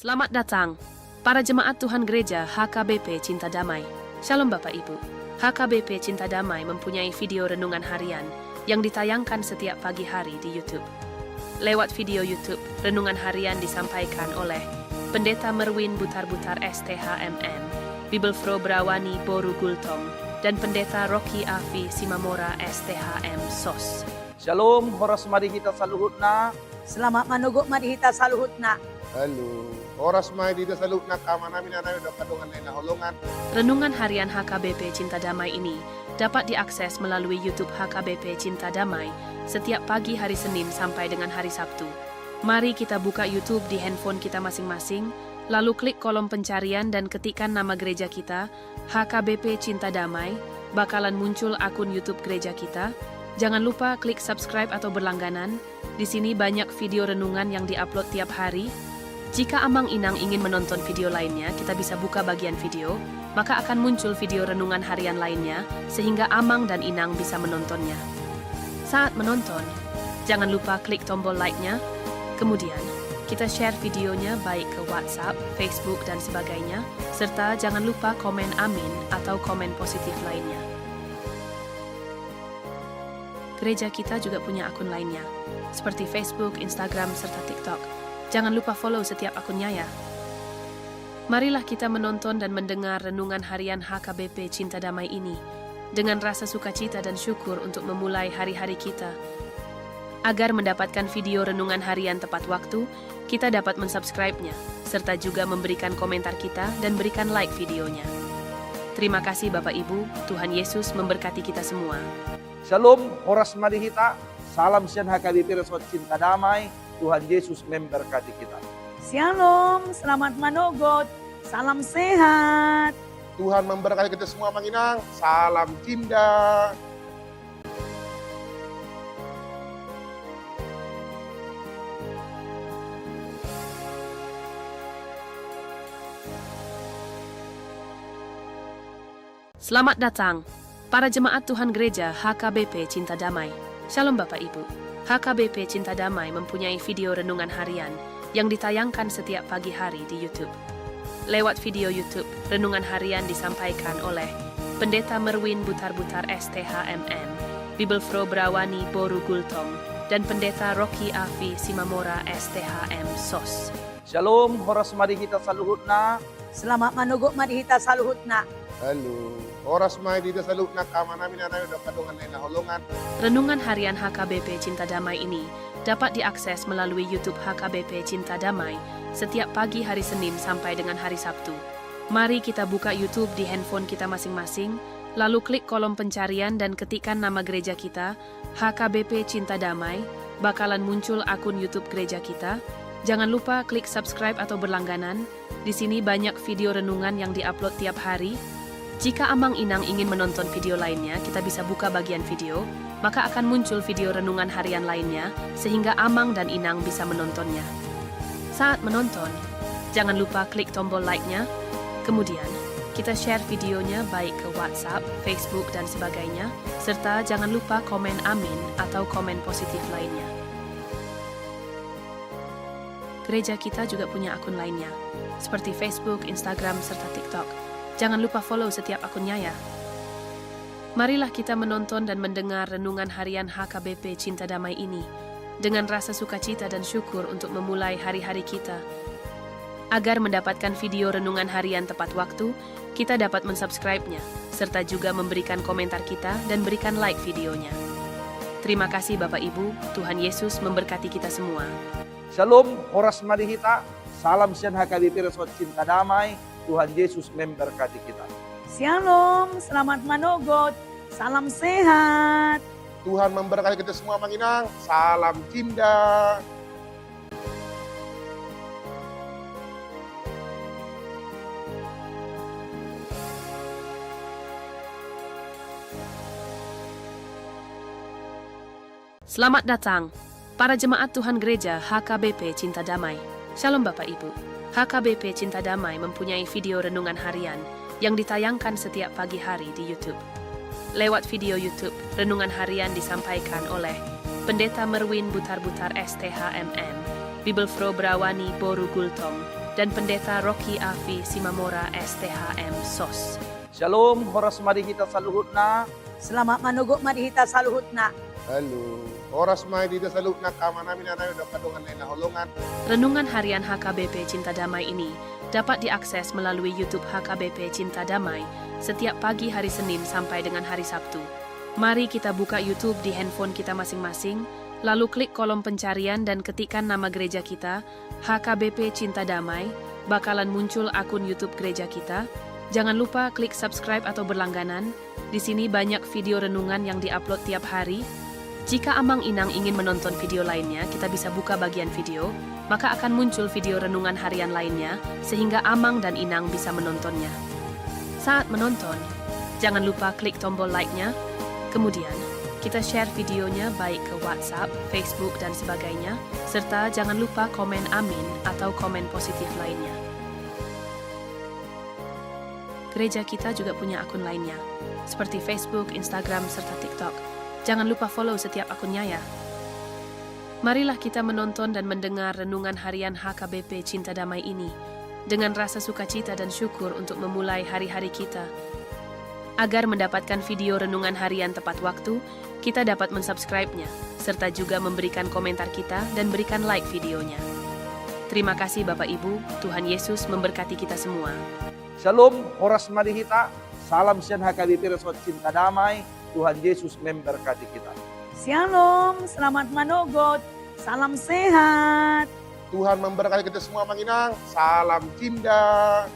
Selamat datang, para jemaat Tuhan Gereja HKBP Cinta Damai. Shalom Bapak Ibu. HKBP Cinta Damai mempunyai video renungan harian yang ditayangkan setiap pagi hari di YouTube. Lewat video YouTube, renungan harian disampaikan oleh Pendeta Merwin Butar-Butar STHMM, Bibelfro Brawani Boru Gultong, dan Pendeta Rocky Afi Simamora STHM SOS. Shalom, horas marihita saluhutna. Selamat manugok marihita saluhutna. Halo, oras may dito sa loob ng kama namin na namin kadungan na inahulungan. Renungan harian HKBP Cinta Damai ini dapat diakses melalui YouTube HKBP Cinta Damai setiap pagi hari Senin sampai dengan hari Sabtu. Mari kita buka YouTube di handphone kita masing-masing, lalu klik kolom pencarian dan ketikkan nama gereja kita, HKBP Cinta Damai, bakalan muncul akun YouTube gereja kita. Jangan lupa klik subscribe atau berlangganan. Di sini banyak video renungan yang diupload tiap hari. Jika Amang Inang ingin menonton video lainnya, kita bisa buka bagian video, maka akan muncul video renungan harian lainnya, sehingga Amang dan Inang bisa menontonnya. Saat menonton, jangan lupa klik tombol like-nya, kemudian kita share videonya baik ke WhatsApp, Facebook, dan sebagainya, serta jangan lupa komen amin atau komen positif lainnya. Gereja kita juga punya akun lainnya, seperti Facebook, Instagram, serta TikTok. Jangan lupa follow setiap akunnya ya. Marilah kita menonton dan mendengar renungan harian HKBP Cinta Damai ini dengan rasa sukacita dan syukur untuk memulai hari-hari kita. Agar mendapatkan video renungan harian tepat waktu, kita dapat mensubscribe-nya, serta juga memberikan komentar kita dan berikan like videonya. Terima kasih Bapak Ibu, Tuhan Yesus memberkati kita semua. Shalom, horas marihita. Salam sian HKBP Resort Cinta Damai. Tuhan Yesus memberkati kita. Shalom, selamat manogot, salam sehat. Tuhan memberkati kita semua, Manginang. Salam cinta. Selamat datang, para jemaat Tuhan Gereja HKBP Cinta Damai. Shalom Bapak Ibu. HKBP Cinta Damai mempunyai video renungan harian yang ditayangkan setiap pagi hari di YouTube. Lewat video YouTube, renungan harian disampaikan oleh Pendeta Merwin Butar-Butar STHMM, Bibelfro Brawani Boru Gultong, dan Pendeta Rocky Afi Simamora STHM SOS. Shalom, horas marihita saluhutna. Selamat manugok marihita saluhutna. Halo, oras may dito sa loob ng kama namin na namin kadungan na inahulungan. Renungan harian HKBP Cinta Damai ini dapat diakses melalui YouTube HKBP Cinta Damai setiap pagi hari Senin sampai dengan hari Sabtu. Mari kita buka YouTube di handphone kita masing-masing, lalu klik kolom pencarian dan ketikkan nama gereja kita, HKBP Cinta Damai, bakalan muncul akun YouTube gereja kita. Jangan lupa klik subscribe atau berlangganan. Di sini banyak video renungan yang diupload tiap hari. Jika Amang Inang ingin menonton video lainnya, kita bisa buka bagian video, maka akan muncul video renungan harian lainnya, sehingga Amang dan Inang bisa menontonnya. Saat menonton, jangan lupa klik tombol like-nya, kemudian kita share videonya baik ke WhatsApp, Facebook, dan sebagainya, serta jangan lupa komen amin atau komen positif lainnya. Gereja kita juga punya akun lainnya, seperti Facebook, Instagram, serta TikTok. Jangan lupa follow setiap akunnya ya. Marilah kita menonton dan mendengar renungan harian HKBP Cinta Damai ini dengan rasa sukacita dan syukur untuk memulai hari-hari kita. Agar mendapatkan video renungan harian tepat waktu, kita dapat mensubscribe-nya, serta juga memberikan komentar kita dan berikan like videonya. Terima kasih Bapak Ibu, Tuhan Yesus memberkati kita semua. Shalom, horas marihita. Salam sian HKBP Resort Cinta Damai. Tuhan Yesus memberkati kita. Shalom, selamat manogot, salam sehat. Tuhan memberkati kita semua, Manginang. Salam cinta. Selamat datang, para jemaat Tuhan Gereja HKBP Cinta Damai. Shalom Bapak Ibu. HKBP Cinta Damai mempunyai video renungan harian yang ditayangkan setiap pagi hari di YouTube. Lewat video YouTube, renungan harian disampaikan oleh Pendeta Merwin Butar-Butar STHMM, Bibelfro Brawani Boru Gultong, dan Pendeta Rocky Afi Simamora STHM SOS. Shalom, horas marihita saluhutna. Selamat manugok marihita sa luhut na. Halo. Oras may dito sa loob ng kama namin na namin kadungan na nahulungan. Renungan harian HKBP Cinta Damai ini dapat diakses melalui YouTube HKBP Cinta Damai setiap pagi hari Senin sampai dengan hari Sabtu. Mari kita buka YouTube di handphone kita masing-masing, lalu klik kolom pencarian dan ketikkan nama gereja kita, HKBP Cinta Damai, bakalan muncul akun YouTube gereja kita. Jangan lupa klik subscribe atau berlangganan. Di sini banyak video renungan yang diupload tiap hari. Jika Amang Inang ingin menonton video lainnya, kita bisa buka bagian video, maka akan muncul video renungan harian lainnya, sehingga Amang dan Inang bisa menontonnya. Saat menonton, jangan lupa klik tombol like-nya, kemudian kita share videonya baik ke WhatsApp, Facebook, dan sebagainya, serta jangan lupa komen amin atau komen positif lainnya. Gereja kita juga punya akun lainnya, seperti Facebook, Instagram, serta TikTok. Jangan lupa follow setiap akunnya ya. Marilah kita menonton dan mendengar renungan harian HKBP Cinta Damai ini dengan rasa sukacita dan syukur untuk memulai hari-hari kita. Agar mendapatkan video renungan harian tepat waktu, kita dapat mensubscribe-nya, serta juga memberikan komentar kita dan berikan like videonya. Terima kasih Bapak Ibu, Tuhan Yesus memberkati kita semua. Shalom, horas marihita. Salam sian HKBP Resort Cinta Damai. Tuhan Yesus memberkati kita. Shalom, selamat manogot. Salam sehat. Tuhan memberkati kita semua, Manginang. Salam cinta.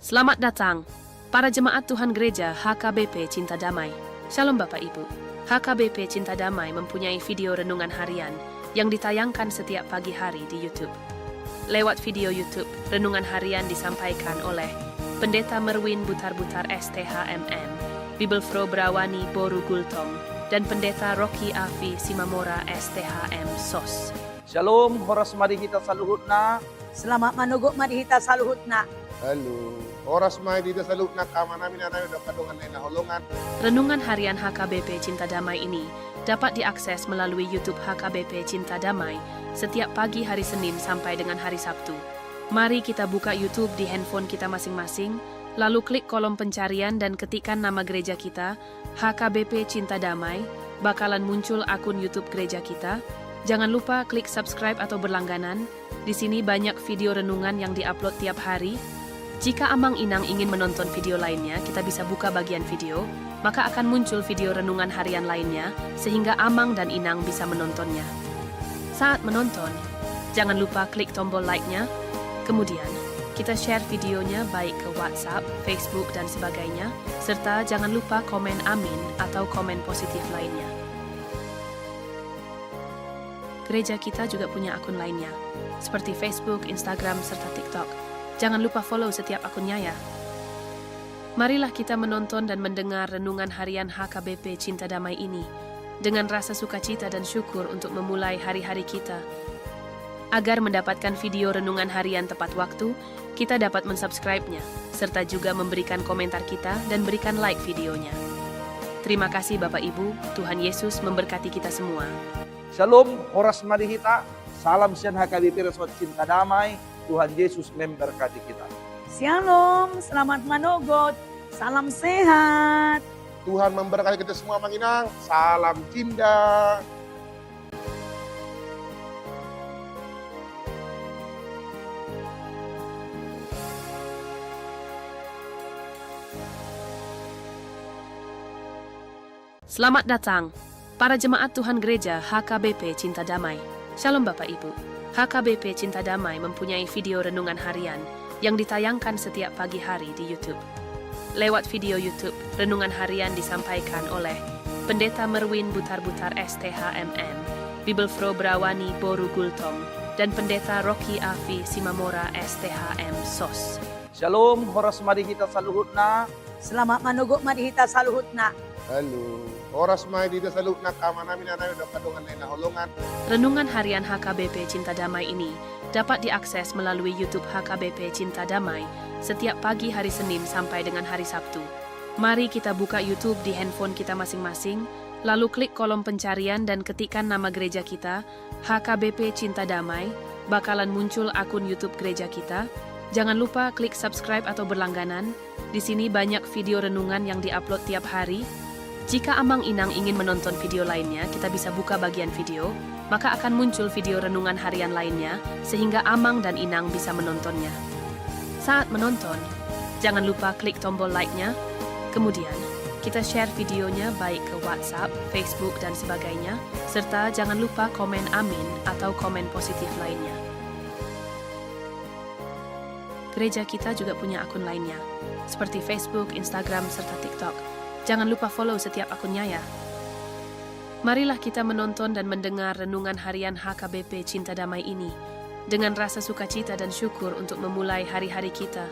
Selamat datang, para jemaat Tuhan Gereja HKBP Cinta Damai. Shalom Bapak Ibu. HKBP Cinta Damai mempunyai video renungan harian yang ditayangkan setiap pagi hari di YouTube. Lewat video YouTube, renungan harian disampaikan oleh Pendeta Merwin Butar-Butar STHMM, Bibelfro Brawani Boru Gultong, dan Pendeta Rocky Afi Simamora STHM SOS. Shalom, horas marihita saluhutna. Selamat manugok marihita sa luhut na. Halo. Oras may dito sa loob ng kama namin na namin kadungan na nahulungan. Renungan harian HKBP Cinta Damai ini dapat diakses melalui YouTube HKBP Cinta Damai setiap pagi hari Senin sampai dengan hari Sabtu. Mari kita buka YouTube di handphone kita masing-masing, lalu klik kolom pencarian dan ketikkan nama gereja kita, HKBP Cinta Damai, bakalan muncul akun YouTube gereja kita. Jangan lupa klik subscribe atau berlangganan. Di sini banyak video renungan yang diupload tiap hari. Jika Amang Inang ingin menonton video lainnya, kita bisa buka bagian video, maka akan muncul video renungan harian lainnya, sehingga Amang dan Inang bisa menontonnya. Saat menonton, jangan lupa klik tombol like-nya, kemudian kita share videonya baik ke WhatsApp, Facebook, dan sebagainya, serta jangan lupa komen amin atau komen positif lainnya. Gereja kita juga punya akun lainnya, seperti Facebook, Instagram, serta TikTok. Jangan lupa follow setiap akunnya ya. Marilah kita menonton dan mendengar renungan harian HKBP Cinta Damai ini dengan rasa sukacita dan syukur untuk memulai hari-hari kita. Agar mendapatkan video renungan harian tepat waktu, kita dapat mensubscribe-nya, serta juga memberikan komentar kita dan berikan like videonya. Terima kasih Bapak Ibu, Tuhan Yesus memberkati kita semua. Shalom, horas marihita. Salam sian HKBP Resort Cinta Damai. Tuhan Yesus memberkati kita. Shalom, selamat manogot. Salam sehat. Tuhan memberkati kita semua, Manginang. Salam cinta. Selamat datang, para jemaat Tuhan Gereja HKBP Cinta Damai. Shalom Bapak Ibu. HKBP Cinta Damai mempunyai video renungan harian yang ditayangkan setiap pagi hari di YouTube. Lewat video YouTube, renungan harian disampaikan oleh Pendeta Merwin Butar-Butar STHMM, Bibelfro Brawani Boru Gultong, dan Pendeta Rocky Afi Simamora STHM SOS. Shalom, horas marihita saluhutna. Selamat manugok marihita sa luhut na. Halo. Oras may dito sa loob ng kama namin na kadungan na nahulungan. Renungan harian HKBP Cinta Damai ini dapat diakses melalui YouTube HKBP Cinta Damai setiap pagi hari Senin sampai dengan hari Sabtu. Mari kita buka YouTube di handphone kita masing-masing, lalu klik kolom pencarian dan ketikkan nama gereja kita, HKBP Cinta Damai, bakalan muncul akun YouTube gereja kita. Jangan lupa klik subscribe atau berlangganan. Di sini banyak video renungan yang diupload tiap hari. Jika Amang Inang ingin menonton video lainnya, kita bisa buka bagian video, maka akan muncul video renungan harian lainnya, sehingga Amang dan Inang bisa menontonnya. Saat menonton, jangan lupa klik tombol like-nya, kemudian kita share videonya baik ke WhatsApp, Facebook, dan sebagainya, serta jangan lupa komen amin atau komen positif lainnya. Gereja kita juga punya akun lainnya, seperti Facebook, Instagram, serta TikTok. Jangan lupa follow setiap akunnya ya. Marilah kita menonton dan mendengar renungan harian HKBP Cinta Damai ini dengan rasa sukacita dan syukur untuk memulai hari-hari kita.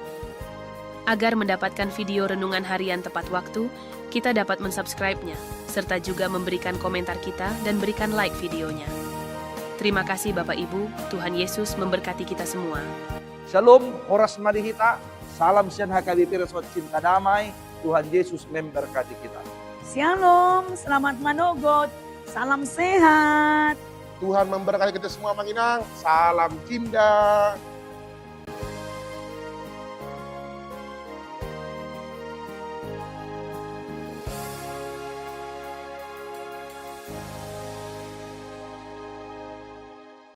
Agar mendapatkan video renungan harian tepat waktu, kita dapat mensubscribe-nya, serta juga memberikan komentar kita dan berikan like videonya. Terima kasih Bapak Ibu, Tuhan Yesus memberkati kita semua. Shalom, Horas Marihita. Salam Sian HKBP Resort Cinta Damai. Tuhan Yesus memberkati kita. Shalom, selamat manogot, salam sehat. Tuhan memberkati kita semua, Manginang. Salam cinta.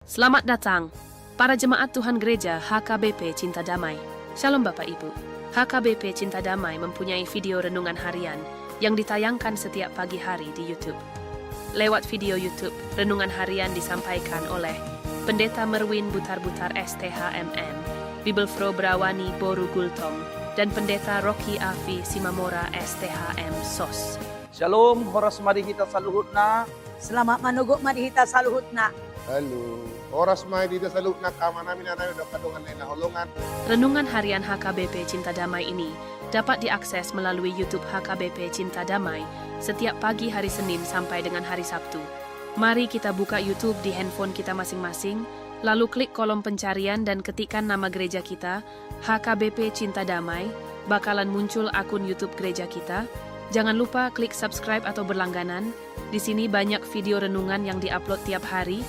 Selamat datang, para jemaat Tuhan Gereja HKBP Cinta Damai. Shalom Bapak Ibu. HKBP Cinta Damai mempunyai video renungan harian yang ditayangkan setiap pagi hari di YouTube. Lewat video YouTube, renungan harian disampaikan oleh Pendeta Merwin Butar-Butar STHMM, Bibelfro Brawani Boru Gultom, dan Pendeta Rocky Afi Simamora STHM SOS. Shalom, Horas Marihita Saluhutna. Selamat manogot marihita saluhutna. Halo. Oras may dito sa loob ng kama namin na kadungan na nahulungan. Renungan harian HKBP Cinta Damai ini dapat diakses melalui YouTube HKBP Cinta Damai setiap pagi hari Senin sampai dengan hari Sabtu. Mari kita buka YouTube di handphone kita masing-masing, lalu klik kolom pencarian dan ketikkan nama gereja kita, HKBP Cinta Damai, bakalan muncul akun YouTube gereja kita. Jangan lupa klik subscribe atau berlangganan. Di sini banyak video renungan yang diupload tiap hari.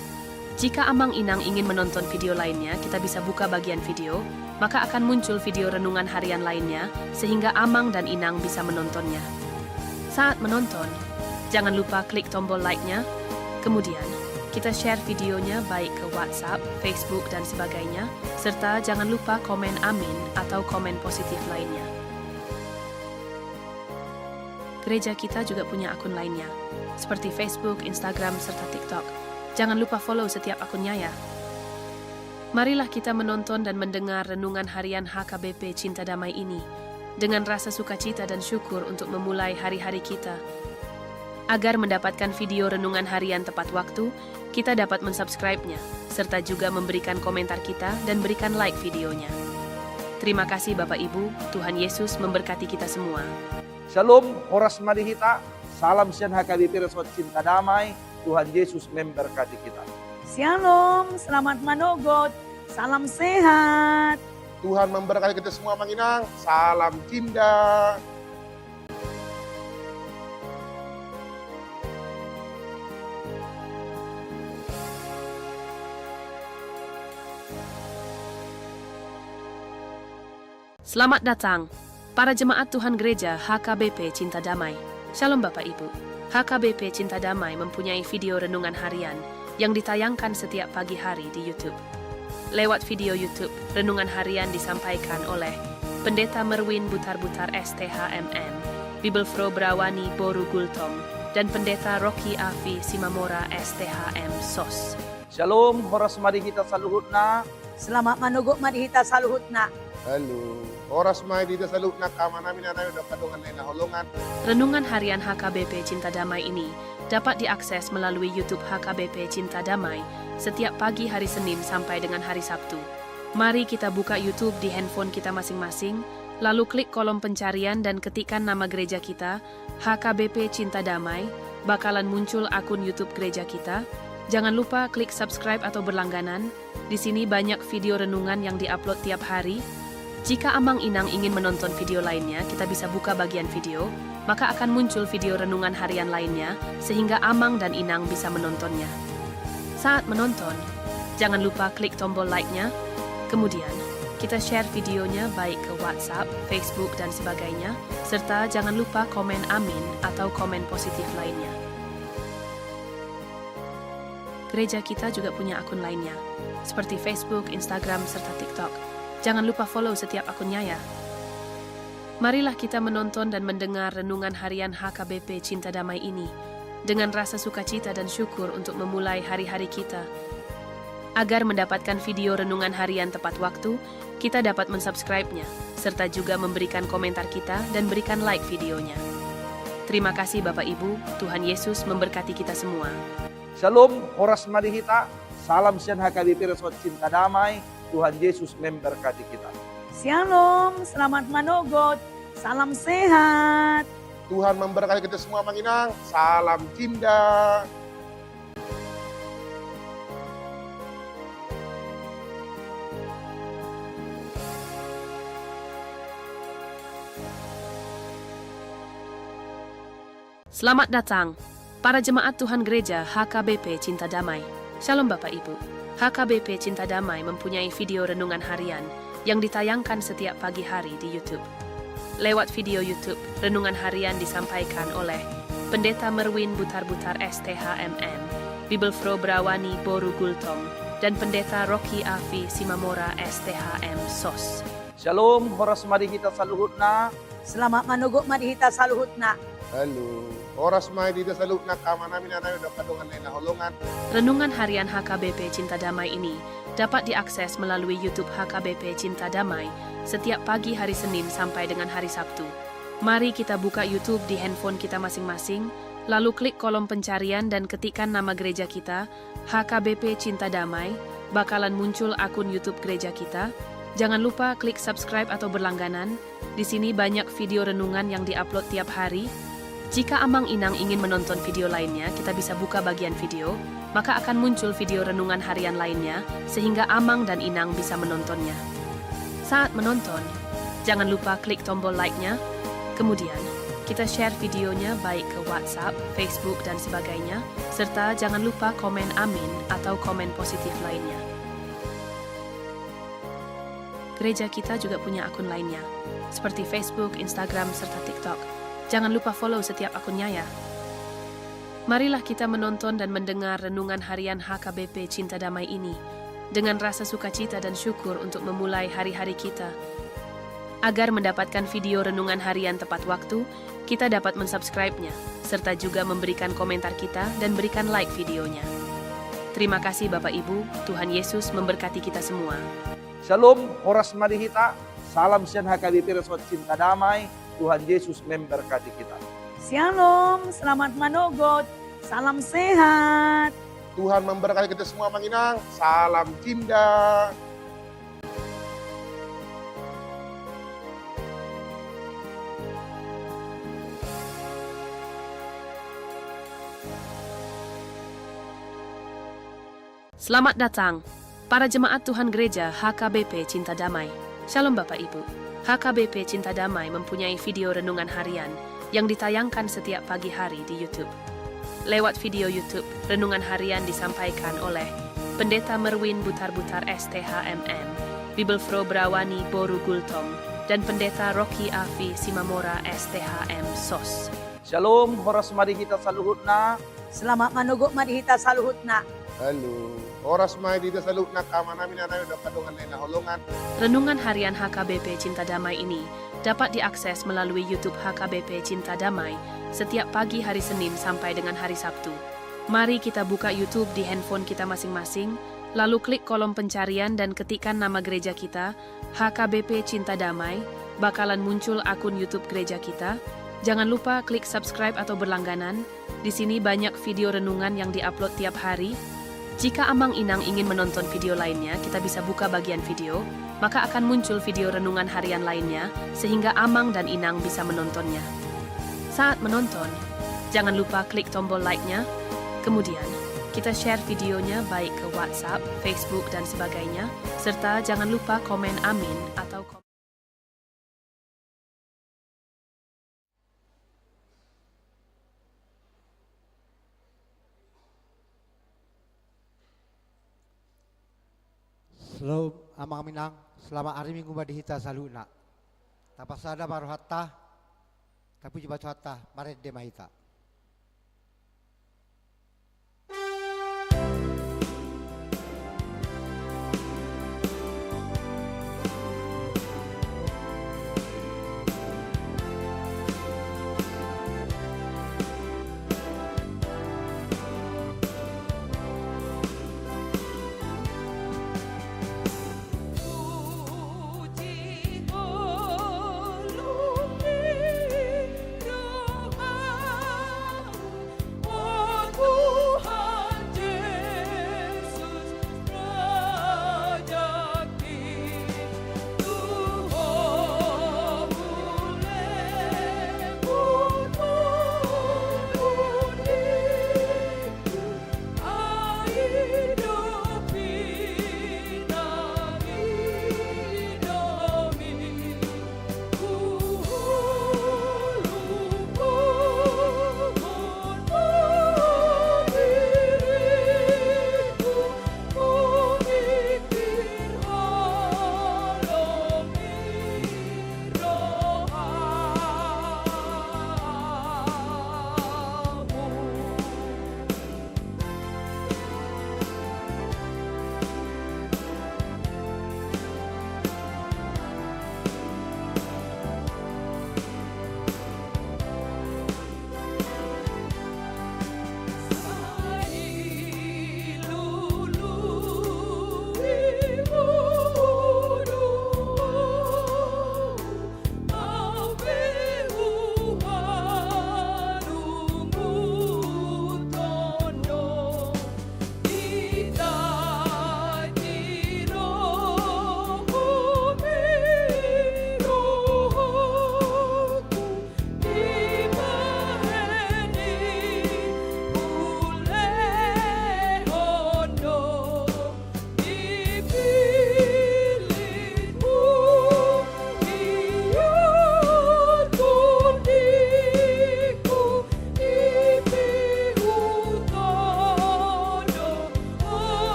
Jika Amang Inang ingin menonton video lainnya, kita bisa buka bagian video, maka akan muncul video renungan harian lainnya, sehingga Amang dan Inang bisa menontonnya. Saat menonton, jangan lupa klik tombol like-nya, kemudian kita share videonya baik ke WhatsApp, Facebook, dan sebagainya, serta jangan lupa komen amin atau komen positif lainnya. Gereja kita juga punya akun lainnya, seperti Facebook, Instagram, serta TikTok. Jangan lupa follow setiap akunnya ya. Marilah kita menonton dan mendengar renungan harian HKBP Cinta Damai ini dengan rasa sukacita dan syukur untuk memulai hari-hari kita. Agar mendapatkan video renungan harian tepat waktu, kita dapat mensubscribe-nya, serta juga memberikan komentar kita dan berikan like videonya. Terima kasih Bapak Ibu, Tuhan Yesus memberkati kita semua. Shalom, Horas Marihita. Salam Sian HKBP Resort Cinta Damai. Tuhan Yesus memberkati kita. Shalom, selamat manogot, salam sehat. Tuhan memberkati kita semua, Manginang. Salam cinta. Selamat datang, para jemaat Tuhan Gereja HKBP Cinta Damai. Shalom Bapak Ibu. HKBP Cinta Damai mempunyai video renungan harian yang ditayangkan setiap pagi hari di YouTube. Lewat video YouTube, renungan harian disampaikan oleh Pendeta Merwin Butar-Butar STHMM, Bibelfro Brawani Boru Gultom, dan Pendeta Rocky Afi Simamora STHM SOS. Shalom, Horas Marihita Saluhutna. Selamat manogot marihita saluhutna. Halo. Oras may dito sa loob ng kama namin na kadungan na nahulungan. Renungan harian HKBP Cinta Damai ini dapat diakses melalui YouTube HKBP Cinta Damai setiap pagi hari Senin sampai dengan hari Sabtu. Mari kita buka YouTube di handphone kita masing-masing, lalu klik kolom pencarian dan ketikkan nama gereja kita, HKBP Cinta Damai, bakalan muncul akun YouTube gereja kita. Jangan lupa klik subscribe atau berlangganan. Di sini banyak video renungan yang diupload tiap hari. Jika Amang Inang ingin menonton video lainnya, kita bisa buka bagian video, maka akan muncul video renungan harian lainnya, sehingga Amang dan Inang bisa menontonnya. Saat menonton, jangan lupa klik tombol like-nya, kemudian kita share videonya baik ke WhatsApp, Facebook, dan sebagainya, serta jangan lupa komen amin atau komen positif lainnya. Gereja kita juga punya akun lainnya, seperti Facebook, Instagram, serta TikTok. Jangan lupa follow setiap akunnya ya. Marilah kita menonton dan mendengar renungan harian HKBP Cinta Damai ini, dengan rasa sukacita dan syukur untuk memulai hari-hari kita. Agar mendapatkan video renungan harian tepat waktu, kita dapat mensubscribe-nya, serta juga memberikan komentar kita dan berikan like videonya. Terima kasih Bapak Ibu, Tuhan Yesus memberkati kita semua. Shalom, Horas Marihita. Salam Sian HKBP Resort Cinta Damai. Tuhan Yesus memberkati kita. Shalom, selamat manogot, salam sehat. Tuhan memberkati kita semua, Mang Inang. Salam cinta. Selamat datang, para jemaat Tuhan Gereja HKBP Cinta Damai. Shalom Bapak Ibu. HKBP Cinta Damai mempunyai video renungan harian yang ditayangkan setiap pagi hari di YouTube. Lewat video YouTube, renungan harian disampaikan oleh Pendeta Merwin Butar-Butar STHMM, Bibelfro Brawani Boru Gultom, dan Pendeta Rocky Afi Simamora STHM SOS. Shalom, Horas Marihita saluhutna. Selamat manogot marihita saluhutna. Halo. Oras may dito sa loob ng kama namin na kadungan na nahulungan. Renungan harian HKBP Cinta Damai ini dapat diakses melalui YouTube HKBP Cinta Damai setiap pagi hari Senin sampai dengan hari Sabtu. Mari kita buka YouTube di handphone kita masing-masing, lalu klik kolom pencarian dan ketikkan nama gereja kita, HKBP Cinta Damai, bakalan muncul akun YouTube gereja kita. Jangan lupa klik subscribe atau berlangganan. Di sini banyak video renungan yang diupload tiap hari. Jika Amang Inang ingin menonton video lainnya, kita bisa buka bagian video, maka akan muncul video renungan harian lainnya, sehingga Amang dan Inang bisa menontonnya. Saat menonton, jangan lupa klik tombol like-nya, kemudian kita share videonya baik ke WhatsApp, Facebook, dan sebagainya, serta jangan lupa komen amin atau komen positif lainnya. Gereja kita juga punya akun lainnya, seperti Facebook, Instagram, serta TikTok. Jangan lupa follow setiap akunnya ya. Marilah kita menonton dan mendengar renungan harian HKBP Cinta Damai ini, dengan rasa sukacita dan syukur untuk memulai hari-hari kita. Agar mendapatkan video renungan harian tepat waktu, kita dapat mensubscribe-nya, serta juga memberikan komentar kita dan berikan like videonya. Terima kasih Bapak Ibu, Tuhan Yesus memberkati kita semua. Shalom, Horas Marihita. Salam Sian HKBP Resort Cinta Damai. Tuhan Yesus memberkati kita. Shalom, selamat manogot, salam sehat. Tuhan memberkati kita semua, Mang Inang. Salam cinta. Selamat datang, para jemaat Tuhan Gereja HKBP Cinta Damai. Shalom Bapak Ibu. HKBP Cinta Damai mempunyai video renungan harian yang ditayangkan setiap pagi hari di YouTube. Lewat video YouTube, renungan harian disampaikan oleh Pendeta Merwin Butar-Butar STHMM, Bibelfro Brawani Boru Gultom, dan Pendeta Rocky Afi Simamora STHM SOS. Shalom, Horas Marihita saluhutna. Selamat manogot marihita saluhutna. Halo. Oras may dito sa loob ng kama namin na kadungan na nahulungan. Renungan harian HKBP Cinta Damai ini dapat diakses melalui YouTube HKBP Cinta Damai setiap pagi hari Senin sampai dengan hari Sabtu. Mari kita buka YouTube di handphone kita masing-masing, lalu klik kolom pencarian dan ketikkan nama gereja kita, HKBP Cinta Damai, bakalan muncul akun YouTube gereja kita. Jangan lupa klik subscribe atau berlangganan. Di sini banyak video renungan yang diupload tiap hari. Jika Amang Inang ingin menonton video lainnya, kita bisa buka bagian video, maka akan muncul video renungan harian lainnya, sehingga Amang dan Inang bisa menontonnya. Saat menonton, jangan lupa klik tombol like-nya, kemudian kita share videonya baik ke WhatsApp, Facebook, dan sebagainya, serta jangan lupa komen amin atau komen. Selalu Amang Minang, selamat hari Minggu Madihita saluna. Tapasada baru hatta, tapi coba hatta, maret de mahita.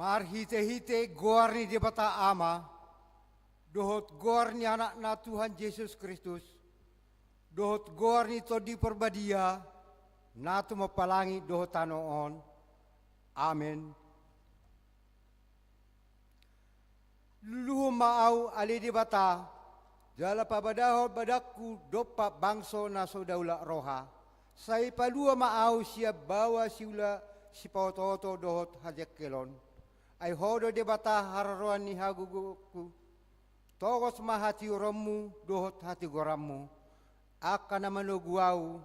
Marhite-hite gorni di bata ama, dohot gorni anak na Tuhan Yesus Kristus, dohot gorni to di perbadia, na tumapalangi dohot tanoon. Amen. maau ali di bata, jala pabadaho badaku dopa bangso na sodaula roha. Say palua maau siya bawa siula si pautoto dohot hajek kelon. Ay hodo di bata hararuan ni haguguku. Togos mahati uramu dohot hati goramu. Aka naman guau,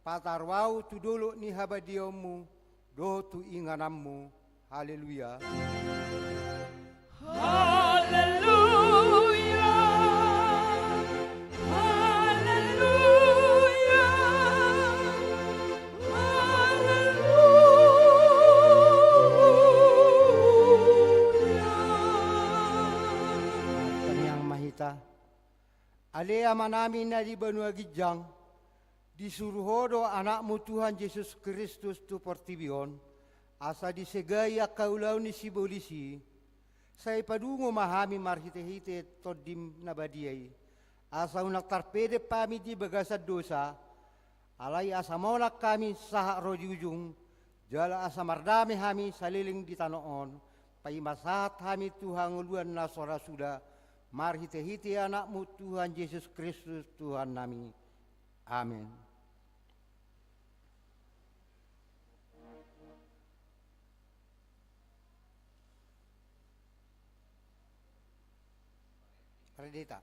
patarwau tu dulu ni habadiomu, dohot tu inganammu. Haleluya. Alea manamin na di Banua Gijang, disuruhodo anakmu Tuhan Yesus Kristus tu portibion, asa disegaya kaulau ni sibolisi, say padungo mahami marhite-hite todim nabadiay, asa unak tarpede pami di bagasad dosa, alay asa monak kami saha rojujung, jala asa mardami hami saliling di tanoon, paimasahat hami Tuhan uluan na sorasuda, marhite-hite anakmu Tuhan Yesus Kristus Tuhan nami. Amin. Redita.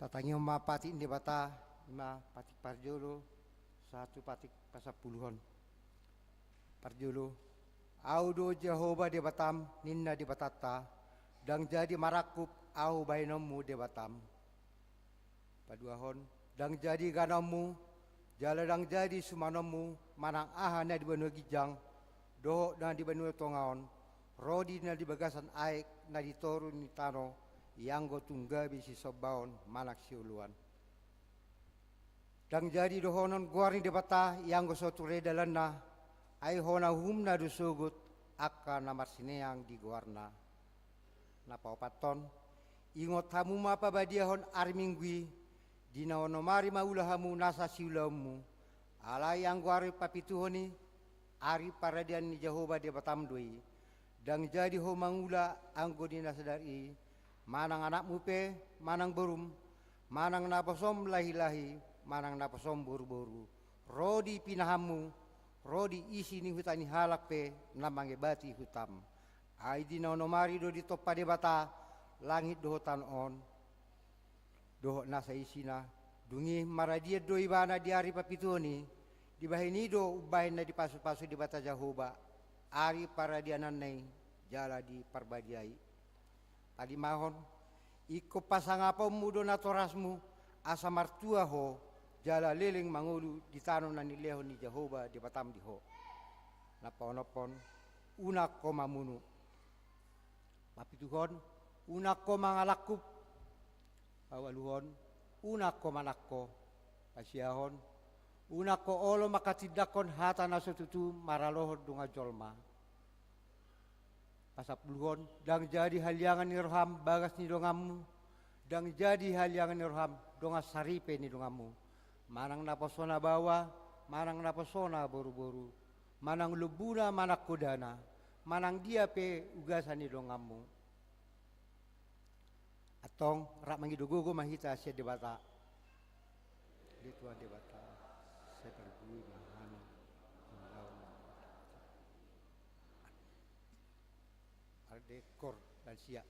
Tatanya mapati di bata, 5 patik parjolo, 1 patik pasapuluhan. Parjolo, audo Jehovah di batam, ninna di batata, dang jadi marakup au bainomu di batam. Paduahon, dang jadi ganamu, jala dang jadi sumanomu, manang ahana di Banua Gijang, doho na di Banua Tongaon, rodi na di bagasan aik na di toru ni tano, yang go tunggabi si sobaon manak si uluan. Dang jadi dohonon guarni di bata yang go soture dalanna, ay hona humna dusugut akka namar sineang di guarna. Napaopaton, ingot hamu mapabadiahon armingwi, dinaonomari maulahamu nasa siulamu, ala yang guari papituhoni, ari paradian ni Jehovah di batamdui, dang jadi ho mangula anggo dinasadari, manang anakmu pe, manang berum, manang napasom lahi-lahi, manang napasom buru-buru. Rodi pinahamu, rodi isi ni hutani halak pe, namange bati hutam. Ay di naonomari do di topa de bata, langit dohotan on, doho nasa isina, dungi maradia do ibana di ari papitoni, di bahini do ubahin na di pasu-pasu di bata Jehovah, ari paradianan nay, jala di parbadiai. Tadi mahon, iko pasangapaw mudo na torasmu, asa martua ho, jala liling mangulu di tanong na nileho ni Jehovah di batam di ho. Napaonopon, unak ko mamunu. Mapituhon, unak ko mangalakup. Awaluhon, unak ko manakko. Pasiyahon, unak ko olo makatidakon hata na sututu maralohod dunga jolma. Pasapuluhon, dang jadi haliangan ni roham bagas ni dongamu, dang jadi hal yang nurham donga saripe ni dongamu. Manang napasona bawa, manang napasona boru-boru, manang lubuna manak kudana, manang dia pe ugasan ni dongamu. Atong rak mangidugugo mahita siya debata. Dituan debata. Saya pergi mahana. Ada kor dan siap.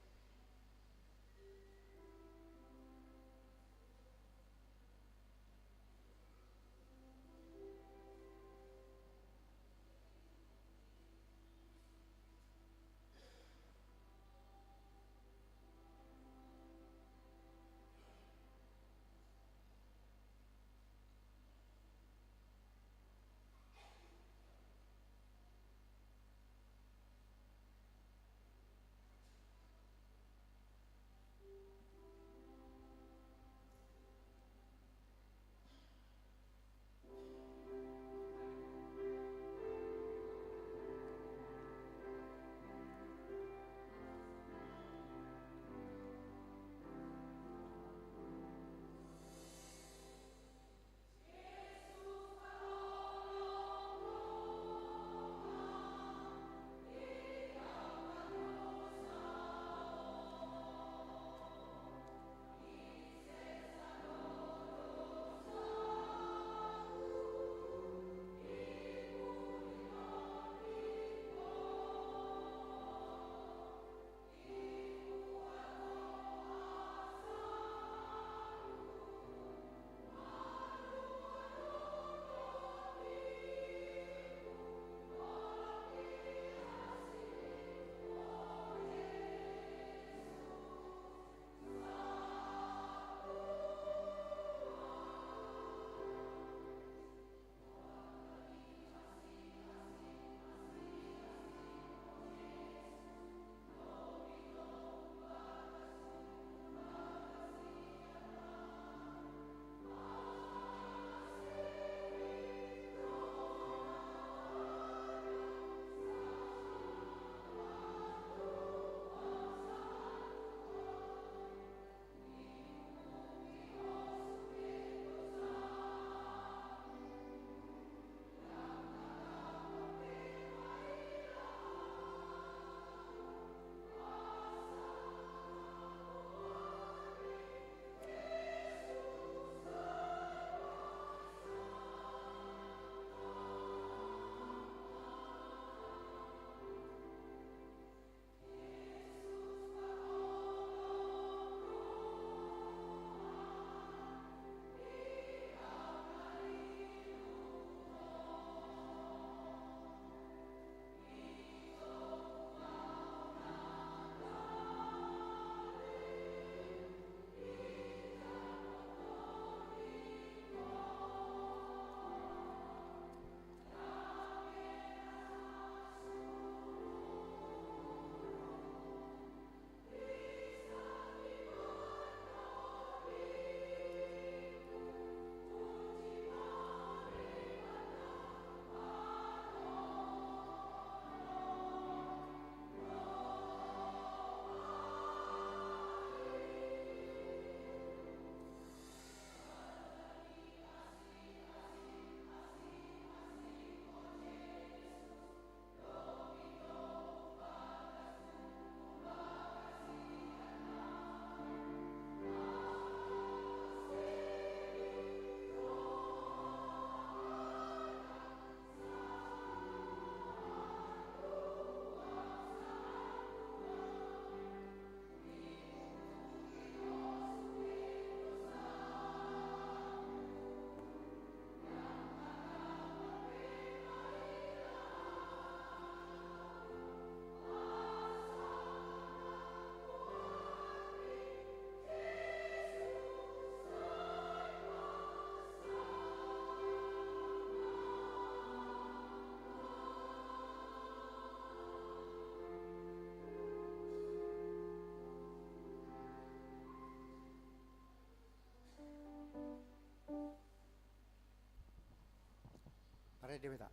Pare dia minta.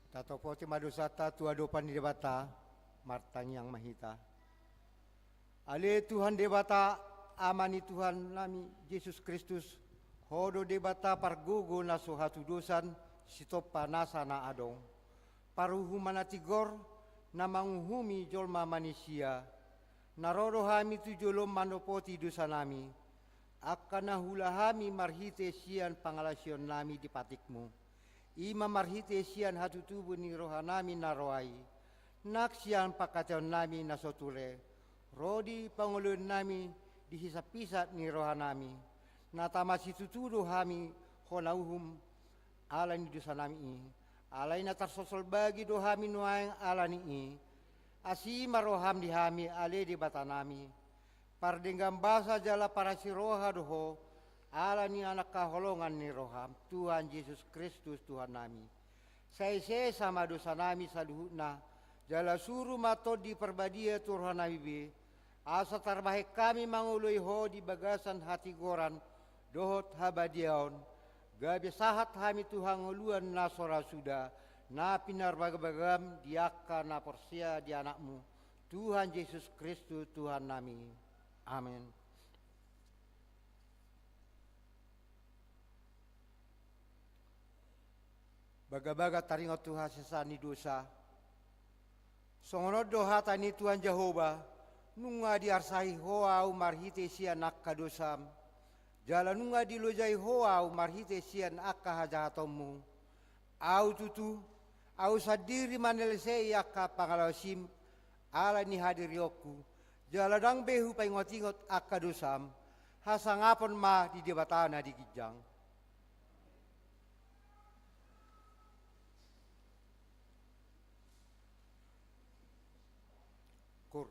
Tatopoti madusata tuadopan di debata martang yang mahita. Ale Tuhan debata amani Tuhan nami Yesus Kristus hodo debata pargugo na suhatu dosan sitopa nasa na adong. Paruhu manatigor na manguhumi jolma manusia. Narodo hami tu jolom manopoti dosa nami. Akan nahulahami marhite sian pangalasyon nami di patikmu. Ima marhite sian hatu tubuh ni rohanami naroai. Naksian pakacon nami nasotule. Rodi pangulun nami dihisap-hisap ni rohanami. Natamasi tutudo hami honauhum alani dosa nami. Alai na tarsosol bagi dohami nuaing alani i. Asi maroham di hami ale di batanami. Pardenggam basa jala para si roha doho. Alani anak kaholongan ni roham. Tuhan Yesus Kristus Tuhan nami. Saya sama dosa nami saluhutna. Jala suruh mato di perbadia Tuhan nami be. Asa terbaik kami mangului ho di bagasan hati goran. Dohot habadiaon. Gabi sahat hami Tuhan nguluan nasora sudah. Na pinar bagam diaka na porsia di anakmu. Tuhan Yesus Kristus Tuhan nami. Amin. Baga-baga taringot Tuhan sesani dosa. Songonod doha tani Tuhan Jehovah. Nunga diarsai hoa umarhite sian akka dosam. Jala nunga dilojai hoa umarhite sian akka hajatomu. Au tutu, au sadiri manelesei akka pangalasim. Ala ni hadirioku. Jala dang behu paingot-ingot akka dosam. Hasangapon ma di debatana di gijang. Kur.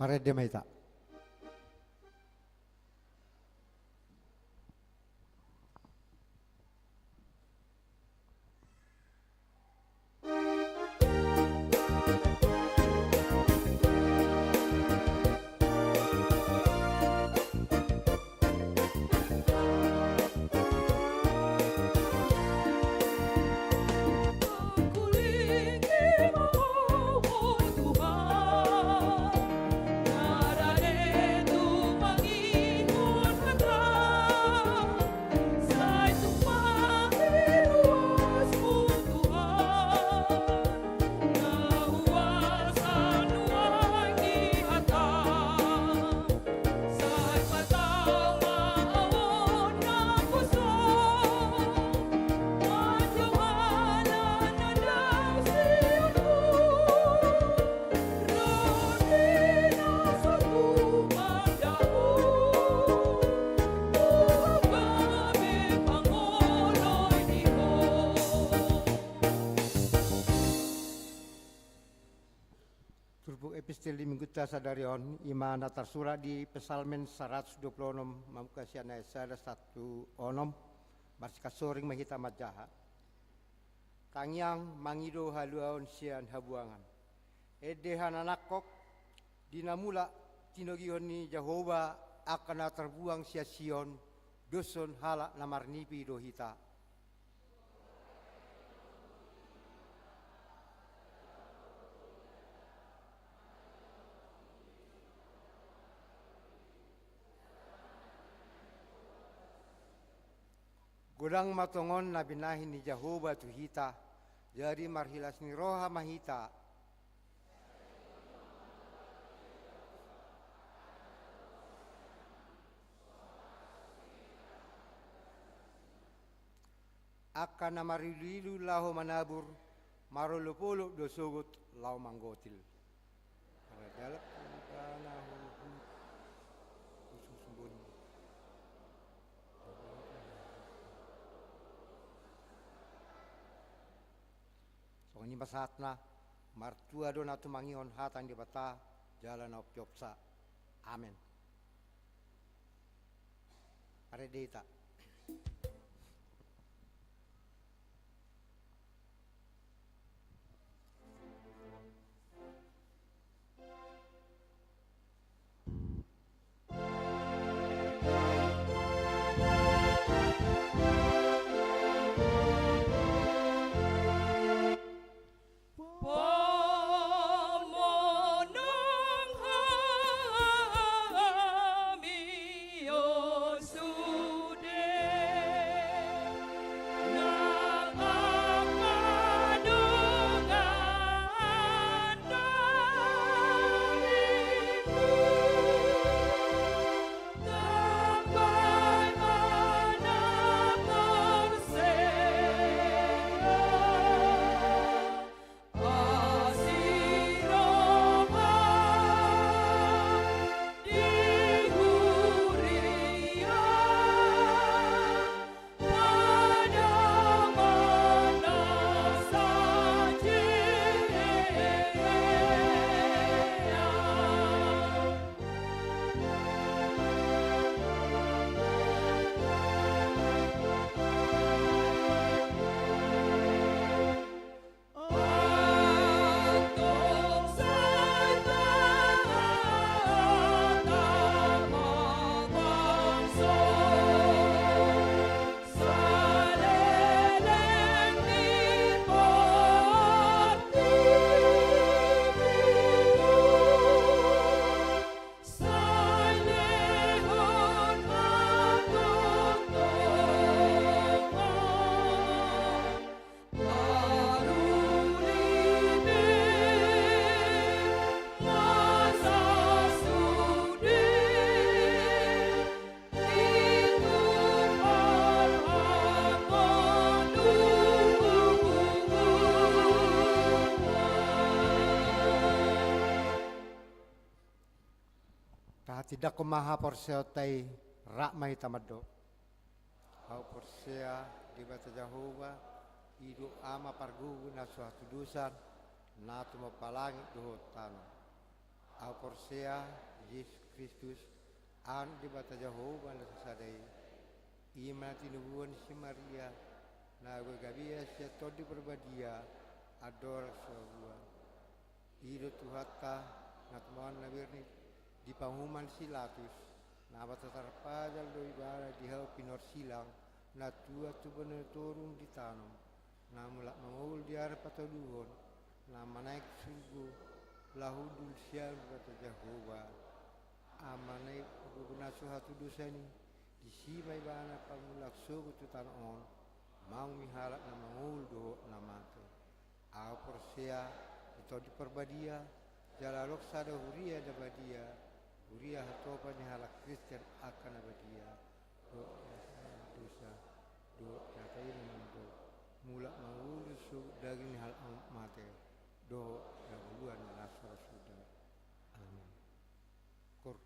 Marede Mahita. Turbuk epistel di minggu sadarion imana tersurat di Pesalmen 126 mamukasian Yesaya 1 onom marsika soring mahita majaha tangyang mangido haluaon sian habuangan edehan anakok dinamula tinogihon ni Jehova akan terbuang sia Sion doson halak namarnipi dohita. Gudang matongon na binahin ni Jehova tuhita, jadi marhilas ni roha mahita. Akan na marililu lahu manabur, marulupuluk dosugut lau manggotil. Dalap ini masatna martua dona tumangion hatan di bata jalan opjopsa. Amin. Aredita. Tidak kumaha porseotai rak mahita mado. Hau porsea di bata Jehova idu ama pargu na suatu dusan na tumo palangi duho tanah. au porsea Yesus Kristus an di bata Jehovah la sadai ima tinubuan si Maria na gabia si todi perbadia ador sebuah hidup Tuhata natmuan nabirni di panghuman silatus na bata tarpadal do ibara di hau pinor silang na tua tu benetorung ditanam na mulak mengul di arah pataduhon na manaik sungguh lahudul siang kata Jehovah amanai guna suhatu dosa ni disimai bana pamulak suku tu tanon mau mihalak na mengul do na mate au persea itu di perbadia jalalok sada huria da badia huria hatopa ni halak Kristen akan abadia do dosa do katain do mulak mengul suku daging hal mate do dahuluan nasara sudah amin kor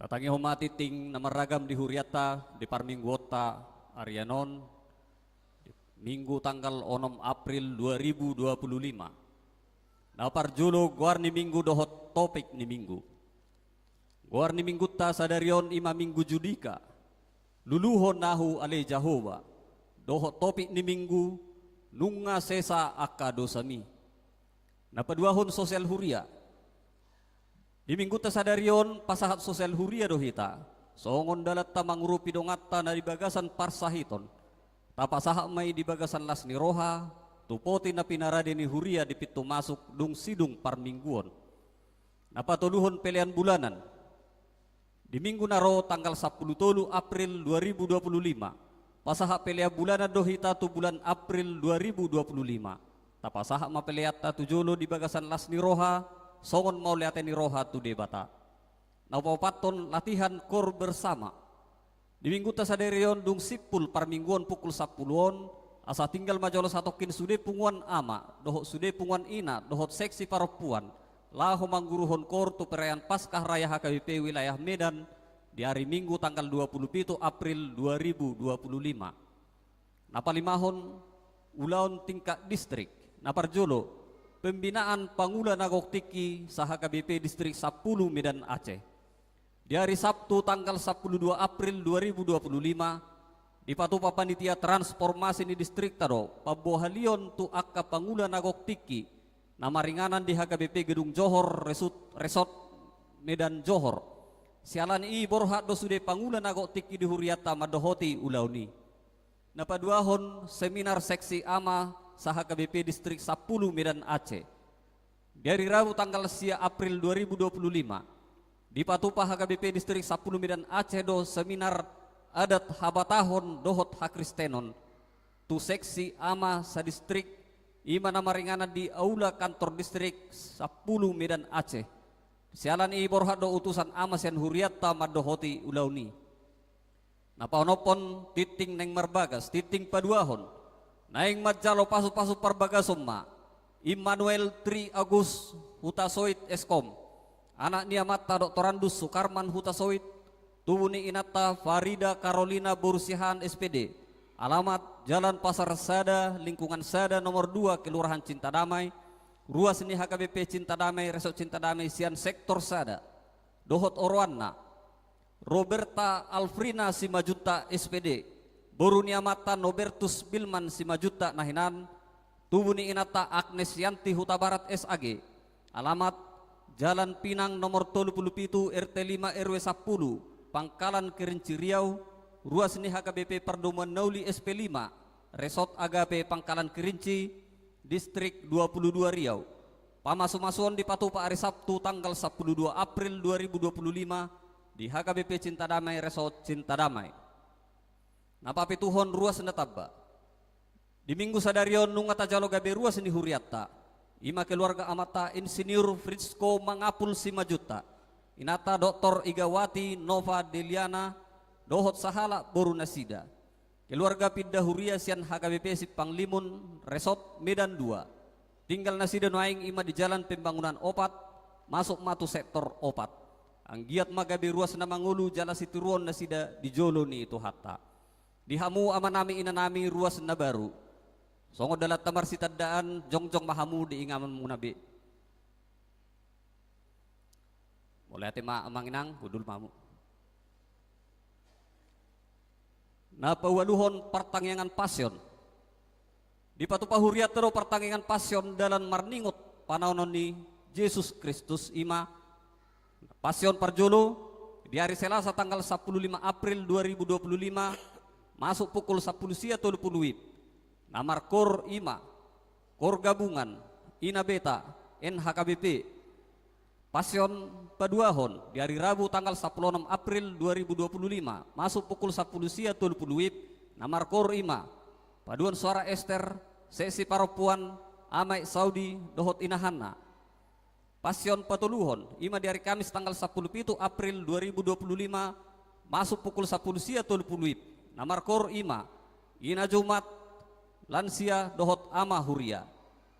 Katangi homati ting namaragam di Huriata di Parmingguota Arianon Minggu tanggal 6 April 2025. Naparjulo guar ni minggu dohot topik ni minggu. Guar ni minggu ta sadarion ima minggu judika. Luluhon nahu ale Jahova. Dohot topik ni minggu nunga sesa aka dosami. Napaduahon sosial huria. Di minggu tasadarion pasahat sosial huria dohita. Songon dalat ta mangurupi dongata na di bagasan parsahiton. Tapasaha may di bagasan las ni roha. Tupoti na pinarade ni huria di pitu masuk dung sidung parmingguon. Napatuluhon pilihan bulanan. Di minggu naro tanggal 10 April 2025. Pasaha pilihan bulanan dohita tu bulan April 2025. Tapasaha mapeliat ta tujolo di bagasan las ni roha. Songon mau lihat ni roha tu debata. Naupapaton latihan kor bersama. Di minggu tasaderion dung sipul parmingguon pukul 10-on. Asa tinggal majolos atokin sude punguan ama. Dohot sude punguan ina. Dohot seksi paropuan. Lahu mangguruhon kor tu perayaan Paskah Raya HKBP wilayah Medan. Di hari Minggu tanggal 27 April 2025. Napalimahon ulaon tingkat distrik. Naparjolo pembinaan Pangula Nagok Tiki saha KBP Distrik 10 Medan Aceh. Di hari Sabtu tanggal 12 April 2025 di Patupa Panitia Transformasi di Distrik Tado Pabohalion tu akka Pangula Nagok Tiki nama ringanan di HKBP Gedung Johor Resort Medan Johor. Sialan i borhak dosude Pangula Nagok Tiki di Huriata madohoti ulauni. Napaduahon seminar seksi ama saha KBP Distrik 10 Medan Aceh. Dari Rabu tanggal sia April 2025 di Patupa HKBP Distrik 10 Medan Aceh do seminar adat habatahon dohot hakristenon tu seksi ama sa distrik ima nama ringanan di aula kantor distrik 10 Medan Aceh. Sialan i borhak do utusan ama sian huriata madohoti ulauni. Napaonopon titing neng marbagas titing paduahon naing majalo pasu-pasu parbagasomma Immanuel Tri Agus Hutasoit Eskom anak niamata Dr. Andus Sukarman Hutasoit tubuni inata Farida Carolina Bursihan SPD alamat Jalan Pasar Sada lingkungan Sada nomor 2 Kelurahan Cinta Damai ruas ini HKBP Cinta Damai Resort Cinta Damai sian sektor Sada dohot orwanna Roberta Alfrina Simajuta SPD Borunia mata Nobertus Bilman Simajuta nahinan tubuni inata Agnes Yanti Huta Barat SAG alamat Jalan Pinang nomor 37 RT 5 RW 10 Pangkalan Kerinci Riau ruas ini HKBP Perdomuan Nauli SP5 Resort Agape Pangkalan Kerinci Distrik 22 Riau. Pamasu-masuan di Patupa hari Sabtu tanggal 12 April 2025 di HKBP Cinta Damai Resort Cinta Damai. Napapi tuhon ruas netabba. Di minggu sadarion nungata jalo gabe ruas ini huriata. Ima keluarga amata Insinyur Frisco Mangapul Simajuta. Inata Dr. Igawati Nova Deliana dohot sahala boru nasida. Keluarga pindah huria sian HKBP Sipang-Limun Resort Medan 2. Tinggal nasida noaing ima di jalan pembangunan opat masuk matu sektor opat. Anggiat magabe ruas na mangulu jala situruon nasida di jolo ni itu hatta. Dihamu amanami inanami ruas na baru. Songo dalat tamar sitadaan jongjong mahamu di ingaman munabi. Boleh ate manginang budul mamu. Napawaluhon pertangyangan pasyon. Di Patupa Huriat tero pertangyangan pasyon dalam marningot panaonon ni Yesus Kristus ima. Pasyon parjolo di hari Selasa tanggal 15 April 2025 masuk pukul 10 sia 30 wib. Namar kor ima, kor gabungan, ina beta, NHKBP. Pasyon paduahon di hari Rabu tanggal 16 April 2025 masuk pukul 10 sia 30 wib. Namar kor ima, paduan suara Ester, sesi paropuan, amai Saudi, dohot inahanna. Pasyon patuluhon ima di hari Kamis tanggal 10 April 2025 masuk pukul 10 sia 30 wib. Namar kor ima ina Jumat lansia dohot ama huria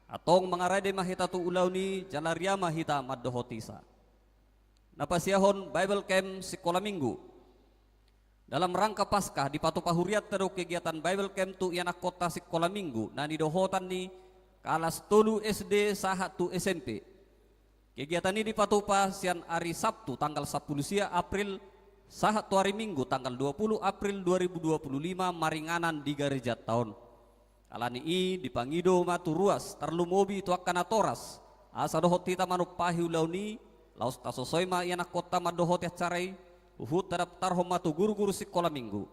atong mangarade mahita tu ulauni jalaria mahita maddohotisa. napasiahon Bible Camp Sekolah Minggu. Dalam rangka Paskah di Patu Pahuriat terus kegiatan Bible Camp tu ianak kota Sekolah Minggu na didohotan ni kelas 3 SD sahat tu SMP. Kegiatan ini dipatupa sian hari Sabtu tanggal 10 April sahat tu hari Minggu tanggal 20 April 2025 maringanan di gereja tahun. Kalani i dipangido matu ruas terlu mobi tu akan atoras asa dohot tita manupahi ulauni laus tasosoi ma ianak kota madohot ya carai uhut terhadap tarhom matu guru-guru sekolah minggu.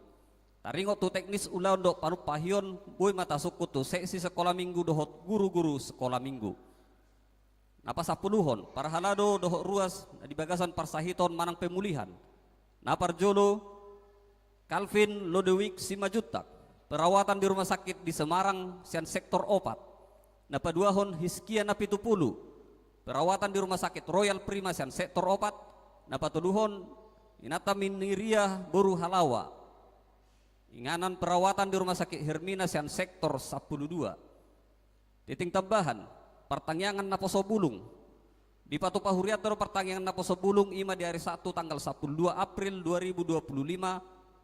Taringot tu teknis ulau dok panupahion boy mata suku tu seksi sekolah minggu dohot guru-guru sekolah minggu. Napa sapuluhon para halado dohot ruas di bagasan parsahiton manang pemulihan. Napar jolo Calvin Lodewijk 5 juta perawatan di rumah sakit di Semarang sian sektor opat. Napa duahon Hiskia napi 70 perawatan di rumah sakit Royal Prima sian sektor opat. Napa tuduhon Inata Miniria Boru Halawa inganan perawatan di rumah sakit Hermina sian sektor 12. Titing tambahan pertanyaan naposo bulung di Patu Pahuriat terus pertanyaan naposo bulung ima di hari 1 tanggal 12 April 2025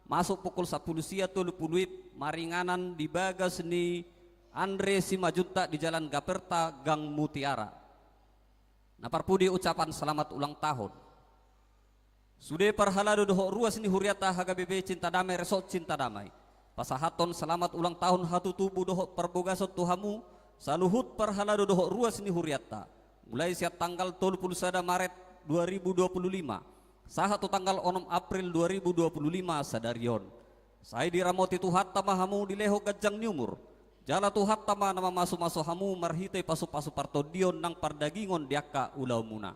masuk pukul 10 sia tulu puluit maringanan di bagas ni Andre Simajuta di Jalan Gaperta Gang Mutiara. Naparpudi ucapan selamat ulang tahun. Sudah parhalado dohok ruas ni huriata HKBP Cinta Damai Resort Cinta Damai. Pasahaton selamat ulang tahun hatu tubuh dohok perbogasot tuhamu saluhut parhalado dohok ruas ni huriata. Mulai siap tanggal 31 Maret 2025 sahatu tanggal 6 April 2025 sadarion. Saya diramoti tuhat tamahamu di leho gajang nyumur. Jala tuhat tama nama masu-masu hamu marhite pasu-pasu partodion nang pardagingon diaka ulau muna.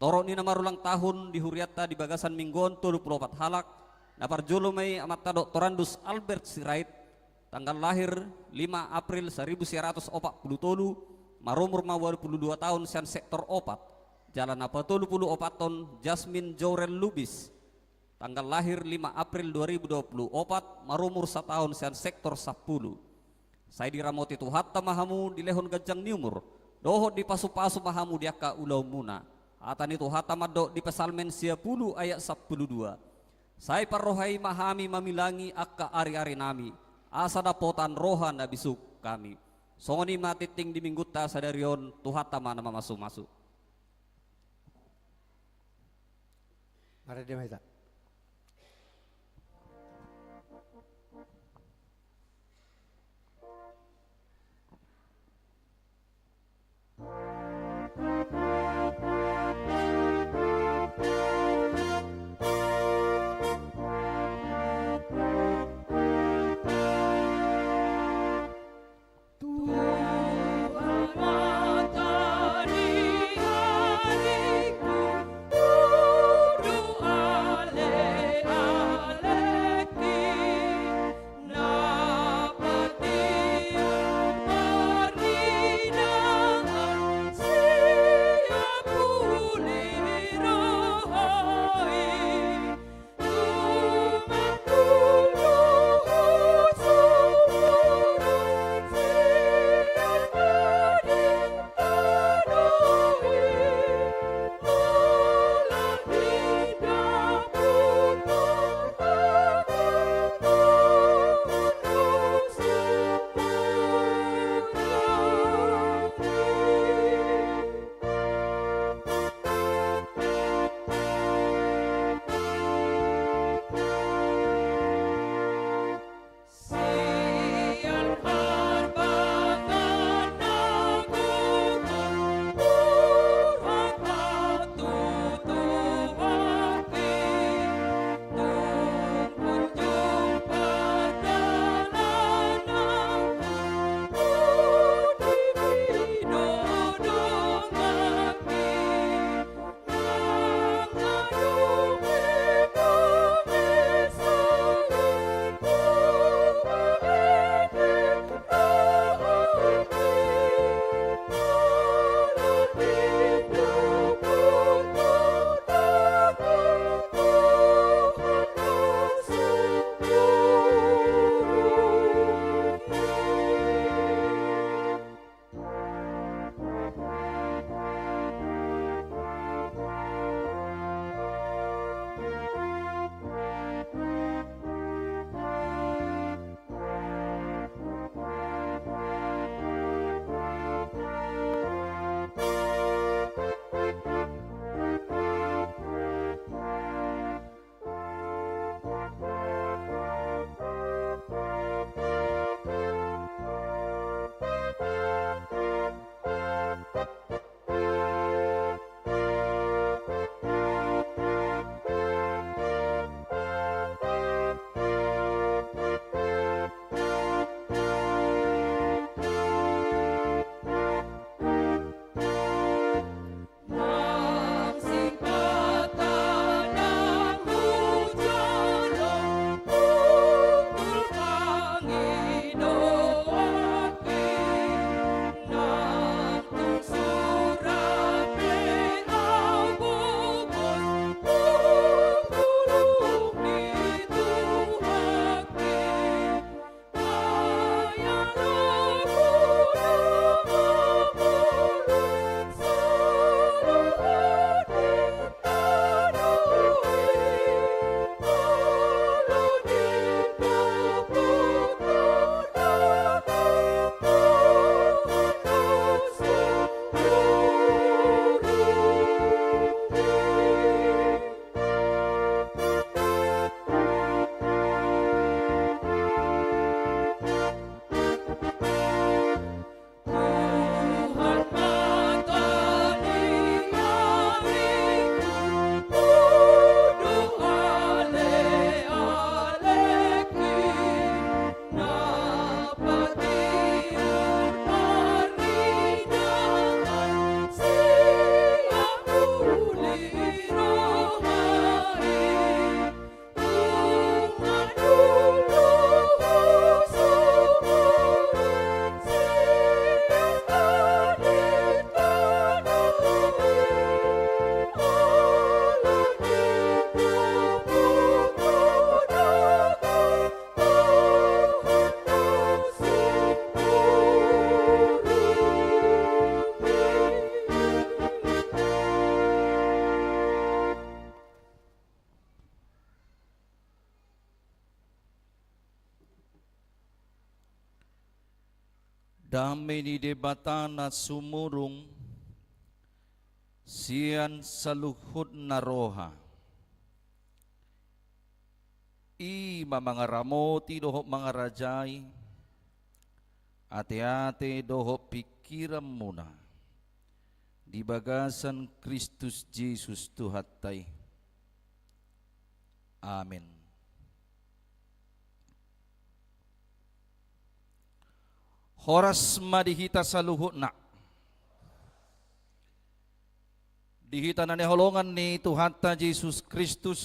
Torok ni nama ulang tahun di huriata di bagasan minggon 24 halak napar jolo mai amat Dr. Randus Albert Sirait tanggal lahir 5 April 1947 marumur 22 tahun sian sektor opat jalan apa 30 ton Jasmine Jorel Lubis tanggal lahir 5 April 2024 marumur 1 tahun sian sektor 10. Saya diramoti tuhat tamahamu di lehon gajang niumur dohot di pasu-pasu mahamu diaka ulau muna. Atan itu hatamado di Pesalmen 10 ayat 12. Saya parrohai mahami mamilangi akka ari-ari nami. Asa dapotan rohan na bisuk kami. Songoni matiting di mingguta sadarion tuhatama nama masuk-masuk. Mari dia meta. Matahari hariku, doa Damai ni debata na sumurung sian saluhod na roha. Mga ramoti doho mga rajay, ate-ate doho pikiram muna. Di bagasan Kristus Jesus Tuhatay. Amen. Horas madihita sa luhod na. Dihita na ni holongan ni Tuhan ta Jesus Kristus.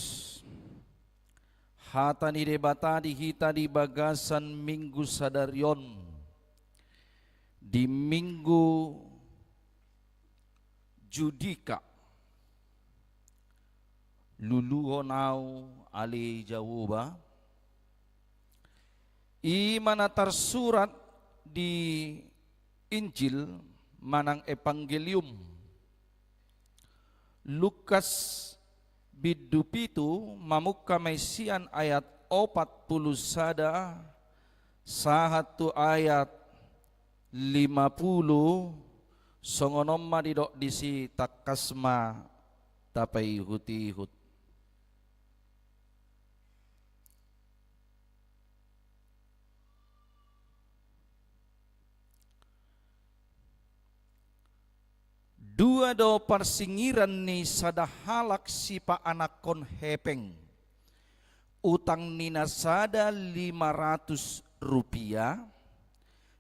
Hata ni debata dihita di bagasan Minggu Sadaryon. Di Minggu Judika. Luluhonaw ali Jahuba. Imana tersurat di Injil manang Evangelium. Lukas bidupitu mamukka maisian ayat 40 sada sahatu ayat 50 songonom madidok disi takasma tapai hutihut. Dua do parsingiran ni sadahalak si pa anakon hepeng. Utang nina sada 500 rupiah,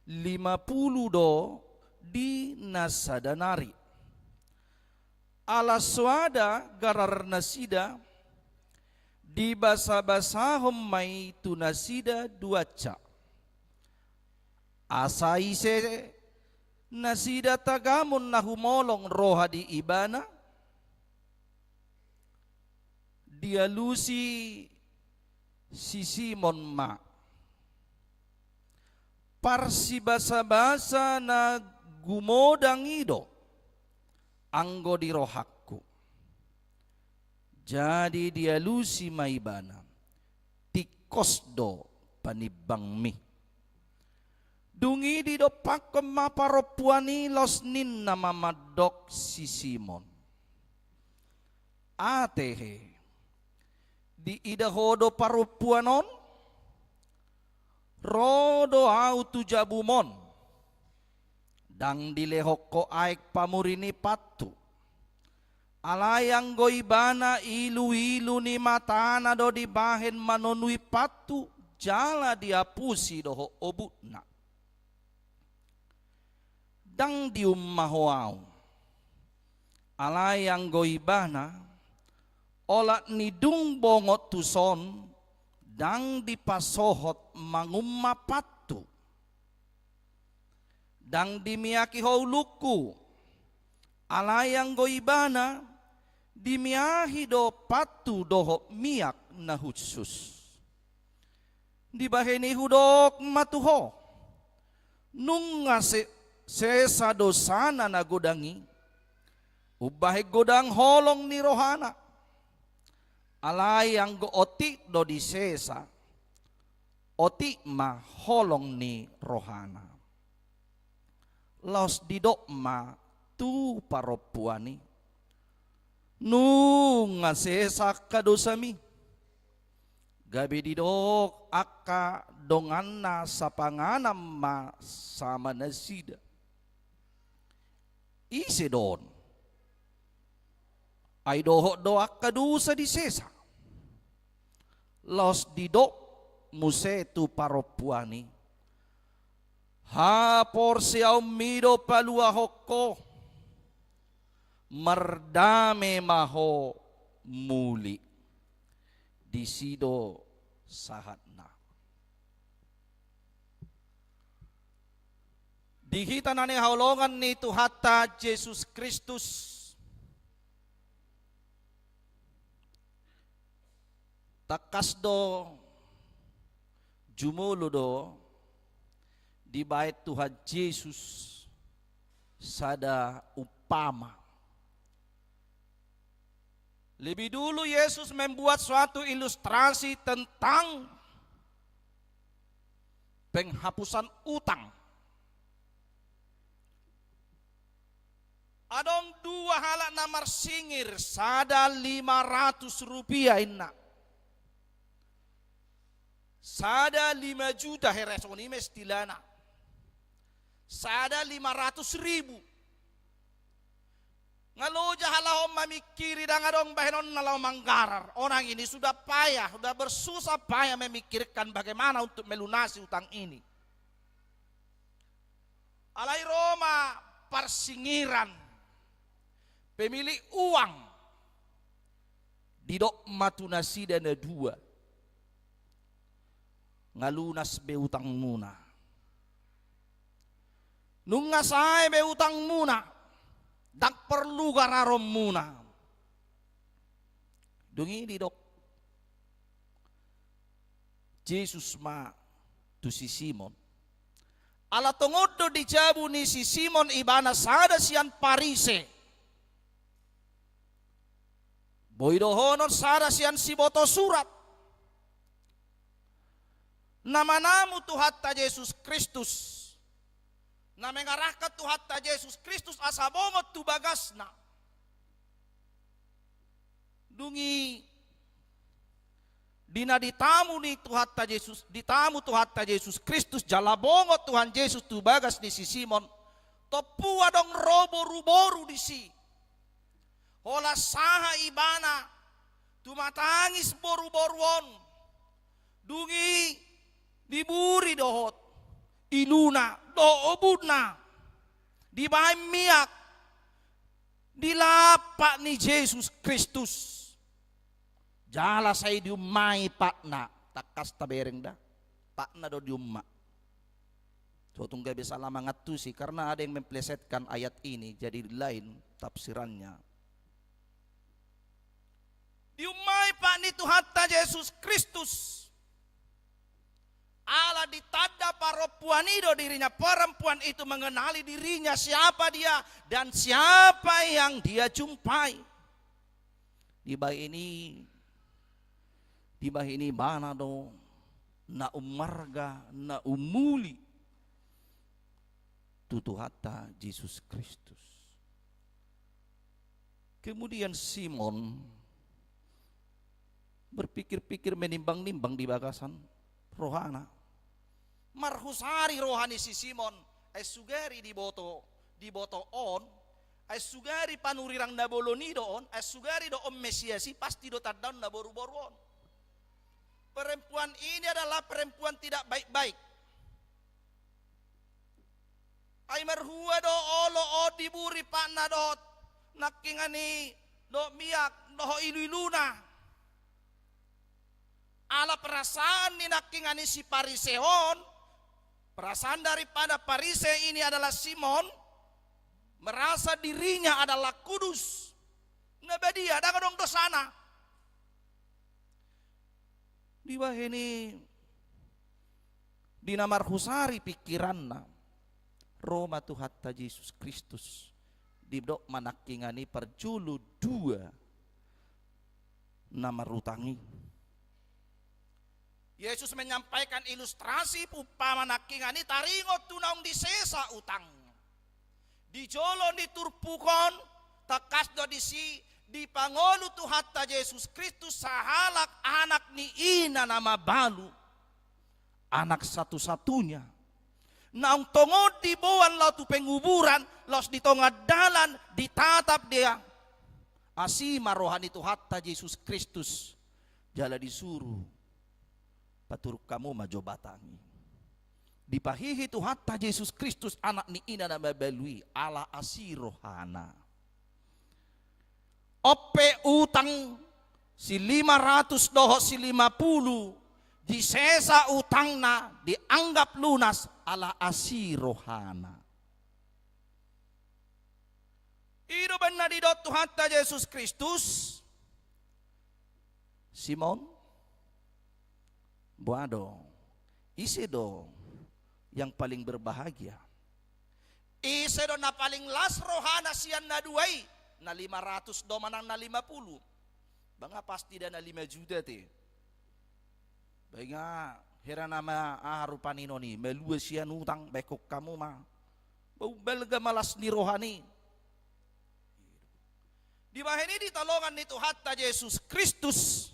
50 do di nasadanari. Alaswada garar nasida, di basa-basahom may tunasida duaca. Asai se nasida tagamon na humolong roha di ibana, dialusi si Simon ma. Parsi basa-basa na gumodang ido, anggo di rohakku. Jadi dialusi maibana, tikos do panibang mi. Dungi di do pakom maparopuani los nin na mamadok si Simon. Atehe, di idahodo parupuanon, rodo au tujabumon, dang dilehok ko aik pamurini patu. Alayang goibana ilu-ilu ni matana do di bahen manonui patu, jala diapusi doho obutna. Dang dium mahoau alayang goibana olat nidung bongot tuson dang dipasohot mangumapatu dang dimiyaki holuku alayang goibana dimiyahi do patu doho miyak na khusus dibaheni hudok matuho nung ngase sesa dosana na godangi, ubahe godang holong ni rohana, alayang go oti do di sesa, oti ma holong ni rohana. Los didok ma tu paropuani, nung sesa kadosami, gabi didok aka donganna sa panganam ma sama nasida. Isi don ay doho doak kadusa di sesa los didok muse tu paropuani ha por siaw mido paluahoko mardame maho muli disido sahatna. Dihita na ni haulongan ni Tuhata Jesus Kristus. Takas do jumulo do di bait Tuhan Yesus sada upama. Lebih dulu Yesus membuat suatu ilustrasi tentang penghapusan utang. Adong dua halak namar singir, sada 500 rupiah inna. Sada 5 juta heresoni mestilana. Sada 500.000. Ngaloja halahom memikiri dan adong bahenon nalau manggarar. Orang ini sudah payah, sudah bersusah payah memikirkan bagaimana untuk melunasi utang ini. Alai Roma persingiran, pemilik uang, didok matunasi dana dua. Ngalunas be utang muna. Nunga sae be utang muna. Dak perlu gararom muna. Dungi di dok. Yesus ma tu si Simon. Ala tongodo dijabu ni si Simon ibana sada sian parise. Boidohonon sada sian si boto surat. Nama-namu Tuhan ta Yesus Kristus. Na mengarahkan Tuhan ta Yesus Kristus asabongot tu bagasna. Dungi dina ditamu ni Tuhan ta Yesus, ditamu Tuhan ta Yesus Kristus jalabongot Tuhan Yesus tu bagas ni si Simon. Topua dong robo-ruboru di si. Hola saha ibana tu matangis boru-boruon. Dungi diburi dohot. Iluna, doobuna, di bahay miyak, dilapak ni Yesus Kristus. Jala say diumay pakna, takas tabereng da, pakna do diumma. So tunggu bisa lama ngatusi karena ada yang memplesetkan ayat ini jadi lain tafsirannya. Diumay pak ni Tuhan ta Yesus Kristus. Allah ditanda perempuan itu dirinya. Perempuan itu mengenali dirinya siapa dia dan siapa yang dia jumpai. Di bah ini mana do na umarga na umuli tutu hatta Yesus Kristus. Kemudian Simon berpikir-pikir menimbang-nimbang di bagasan rohana. Marhusari rohani si Simon ay sugari di boto on ay sugari panurirang naboloni doon ay sugari doon Mesiasi pasti do taddaon na boru-boruon. Perempuan ini adalah perempuan tidak baik-baik. Ay marhua do olo o diburi pana dot nakingani do miyak do ilu-iluna. Ala perasaan ni nakingani si Parisehon. Perasaan daripada Parise ini adalah Simon merasa dirinya adalah kudus. Nabadia ada kadong dosana. Di bawah ini dinamar husari pikiranna Roma Tuhan ta Yesus Kristus dibdok manakingani perjulu dua nama rutangi. Yesus menyampaikan ilustrasi upama nakingani taringot tunang disesa utangnya. Dijolon diturpukon takas do disi di pangolu Tuhan ta Yesus Kristus sahalak anak ni ina nama balu. Anak satu-satunya. Naung tongod di buwan lau tu penguburan los di tongad dalan ditatap dia. Asima rohani Tuhan ta Yesus Kristus jala disuruh paturuk kamu majo batangi. Dipahihi Tuhan ta Yesus Kristus anak ni ina nama balui ala asirohana. Ope utang si 500 doho si 50 disesa utangna dianggap lunas ala asirohana. Ido benar di dot Tuhan ta Yesus Kristus. Simon Buado, isi do yang paling berbahagia. Isi do na paling las rohana sian na duai na 500 do manang na 50. Banga pasti dan na 5 juta te. Banga hera nama aharupanino ni melua sian utang bekok kamu mah. Bau belga malas ni rohani. Di bahini ditolongan ni Tuhan Yesus Kristus.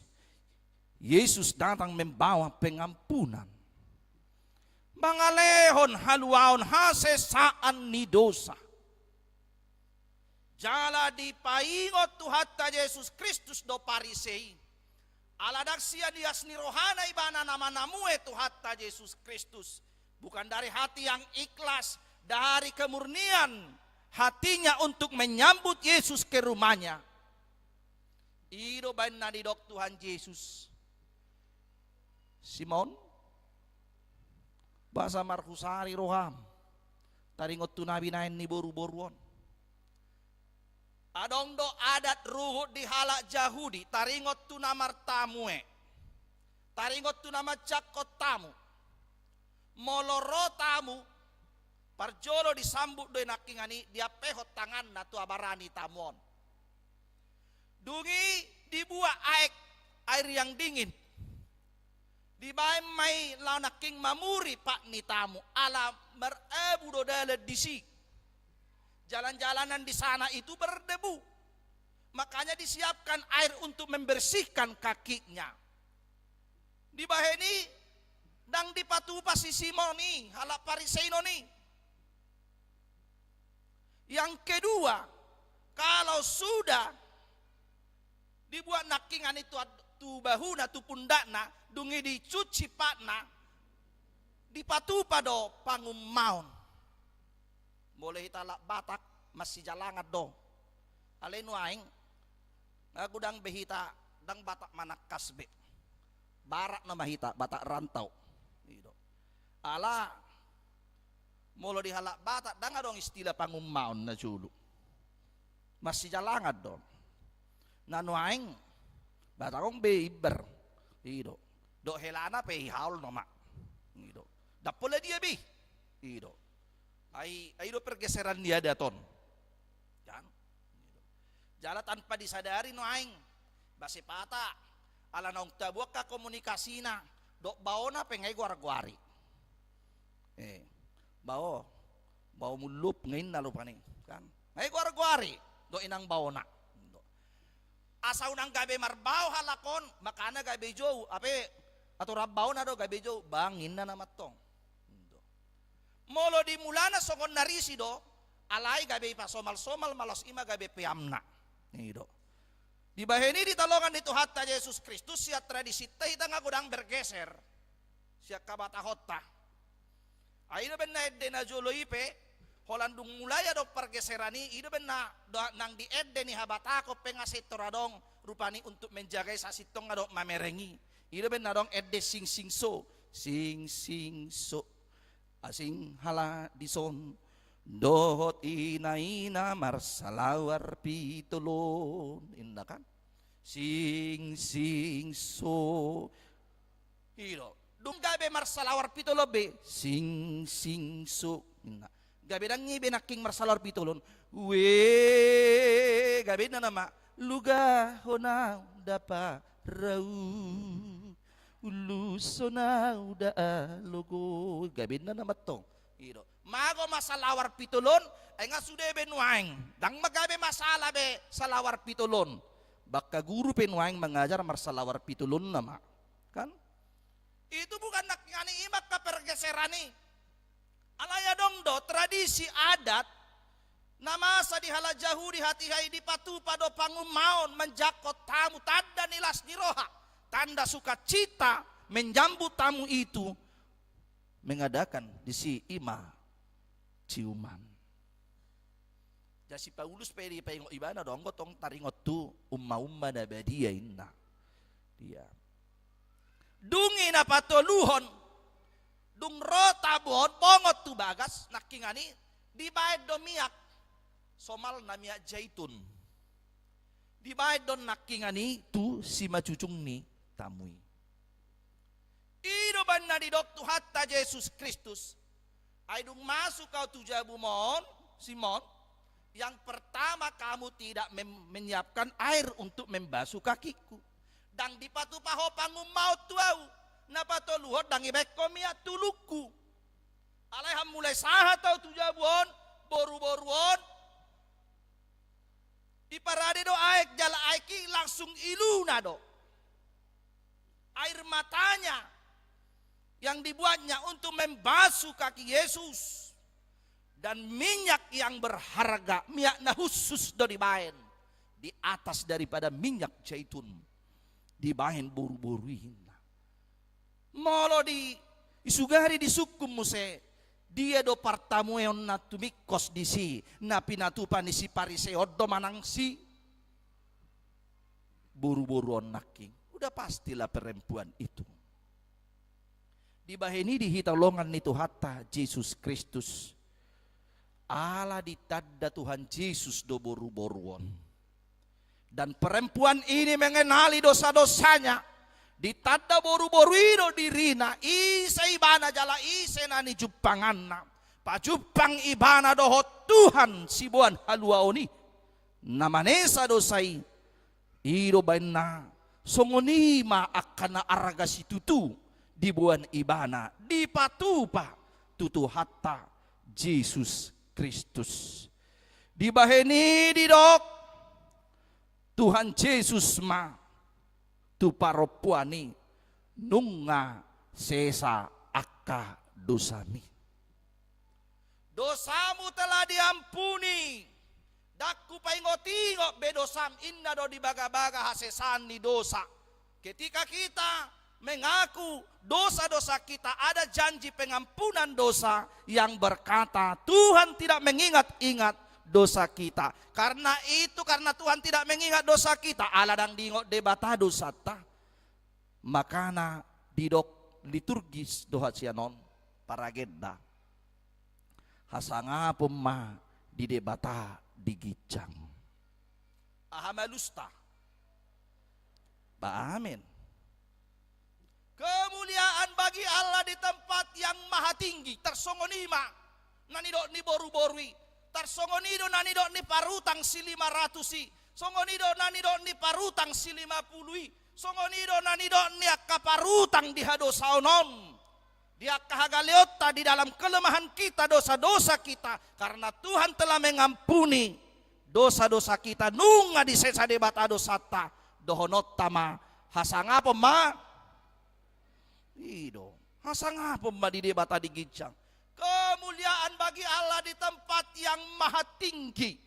Yesus datang membawa pengampunan. Mangalehon haluaon hasesaan ni dosa. Jala di paingot Tuhan Yesus Kristus do parisei. Aladak sia dias ni rohana ibana nama namue Tuhan Yesus Kristus. Bukan dari hati yang ikhlas, dari kemurnian hatinya untuk menyambut Yesus ke rumahnya. Ido bain nadidok Tuhan Yesus. Simon, bahasa Markusari roham, taringot tunabi nain ni boru-boruon. Adong do adat ruhut di halak Yahudi, taringot tu namar tamue, taringot tu nama cakot tamu, moloro tamu, parjolo disambut do nakingani dia pehot tangan na tu abarani tamuon. Dungi dibuat air yang dingin, dibae mai lau naking mamuri pak ni tamu, ala merebu do dalet disi. Jalan-jalanan di sana itu berdebu. Makanya disiapkan air untuk membersihkan kakinya. Di baheni dang dipatupa si Simoni, halak Pariseino ni. Yang kedua, kalau sudah dibuat nakingan itu tu bahuna tu pundakna, dungi dicuci pakna, dipatupa do pangum maun. Boleh hitalak Batak masih jalangat do. Alenu aing ngagudang behita dang Batak manak kasbe. Barak nama hita Batak rantau. Gitu. Ala molo dihalak Batak dang adong istilah pangumaon na julu. Masih jalangat do. Nanu aing Batakong beiber. Gitu. Do helana pe haul no mak. Gitu. Dapole dia bi. Gitu. Ay do pergeseran dia daton. Kan? Jala tanpa disadari no aing. Basi pata ala nong tabuak ka komunikasina dok baona pengay guar-guari. Bao mulup ngayon na lupaning. Kan? Ngay guar-guari do inang baona. Asaw nang gabi marbao halakon makana gabi jow ape ato rabbao na do gabi jow bangin na namatong. Molo di mulana sokon narisi do, alay gabi pa somal-somal malos ima gabi piamna. Nido. Di baheni ditolongan itu hatta Yesus Kristus siya tradisi teh nga gudang bergeser. Siya kabata hotta. Ayo ben na edde na jolo ipe, holandung mulaya do pergeserani, ido ben na nang di edde ni habata ko pengasit toradong rupani untuk menjaga sasitong nga do mamerengi. Ido ben na dong edde sing so. Asing hala dison dohot ina marsalawar pitulon inda kan sing so hiro dung gabe marsalawar pitulon be sing so inda gabe dang ngibe naking marsalawar pitulon we gabe na nama luga hona dapa rau ulusona uda logo gabin na namatong iro mago masalawar pitulon ay nga sude benuang dang magabe masala be salawar pitulon baka guru penuang mengajar marsalawar pitulon nama kan itu bukan nakingani imak ka pergeserani alaya dong do tradisi adat namasa di hala jahu di hati hai di patu pado pangumaon menjakot tamu tanda nilas niroha tanda sukacita menjambut tamu itu mengadakan di si ima ciuman. Jadi Paulus pedi pengok ibana dong gotong taringot tu umma na badia inna. Dia. Dungi na patoluhon dung rota bon pongot tu bagas nakingani di baed domiak somal namia jaitun. Di baed don nakingani tu si macucung ni tamui. Ido ban na didok tu hatta Yesus Kristus. Ay dung masuk kau tu jabumon, Simon. Yang pertama kamu tidak menyiapkan air untuk membasuh kakiku. Dang dipatu paho pangum maut tuau. Napato luhot dang ibek komia tuluku. Alaiha mulai saha tau tu jabon, boru-boruon. Di parade do aek jala aeki langsung iluna do. Air matanya yang dibuatnya untuk membasuh kaki Yesus. Dan minyak yang berharga, minyak na khusus do dibahen. Di atas daripada minyak zaitun. Dibahen buru-buruin. Molo di isugari di sukum muse. Dia do partamueon na tumikos di si. Na pinatupan ni si pariseo do manang si. Buru-buruan naking. Udah pastilah perempuan itu. Di baheni dihitalongan nito hatta Yesus Kristus. Allah ditanda Tuhan Yesus do boru-boruon. Dan perempuan ini mengenali dosa-dosanya. Ditanda boru-boru dirina. Isa ibana jala ise nani jupanganna. Pajupang ibana dohot Tuhan sibuan haluaoni. Namanesa dosai. Iro baina. Songonima akan na araga si tutu. Dibuan ibana. Dipatupa. Tutu hatta Yesus Kristus. Di baheni di dok Tuhan Yesus ma tu paropuani nunga sesa akka dosami. Dosamu telah diampuni. Dakku paingot-ingot bedosam inna do dibaga-baga hasesan ni dosa. Ketika kita mengaku dosa-dosa kita, ada janji pengampunan dosa yang berkata Tuhan tidak mengingat-ingat dosa kita. Karena itu, karena Tuhan tidak mengingat dosa kita, Allah dang diingot debata dosa ta. Makana didok liturgis doha sianon paragenda. Hasanga pemma di debata digicang. Ahamalusta. Amin. Kemuliaan bagi Allah di tempat yang maha tinggi. Tersongonima. Nanidok ni boru-borui. Tersongonido nanidok ni parutang si 500 si. Songonido nanidok ni parutang si 50. Songonido nanidok ni akaparutang di hadosaonon. Dia kahagaleota di dalam kelemahan kita, dosa-dosa kita. Karena Tuhan telah mengampuni dosa-dosa kita. Nunga di sesa debata dosata. Dohonotama. Hasangapa ma? Ido, hasang apa di debata di gicang. Kemuliaan bagi Allah di tempat yang maha tinggi.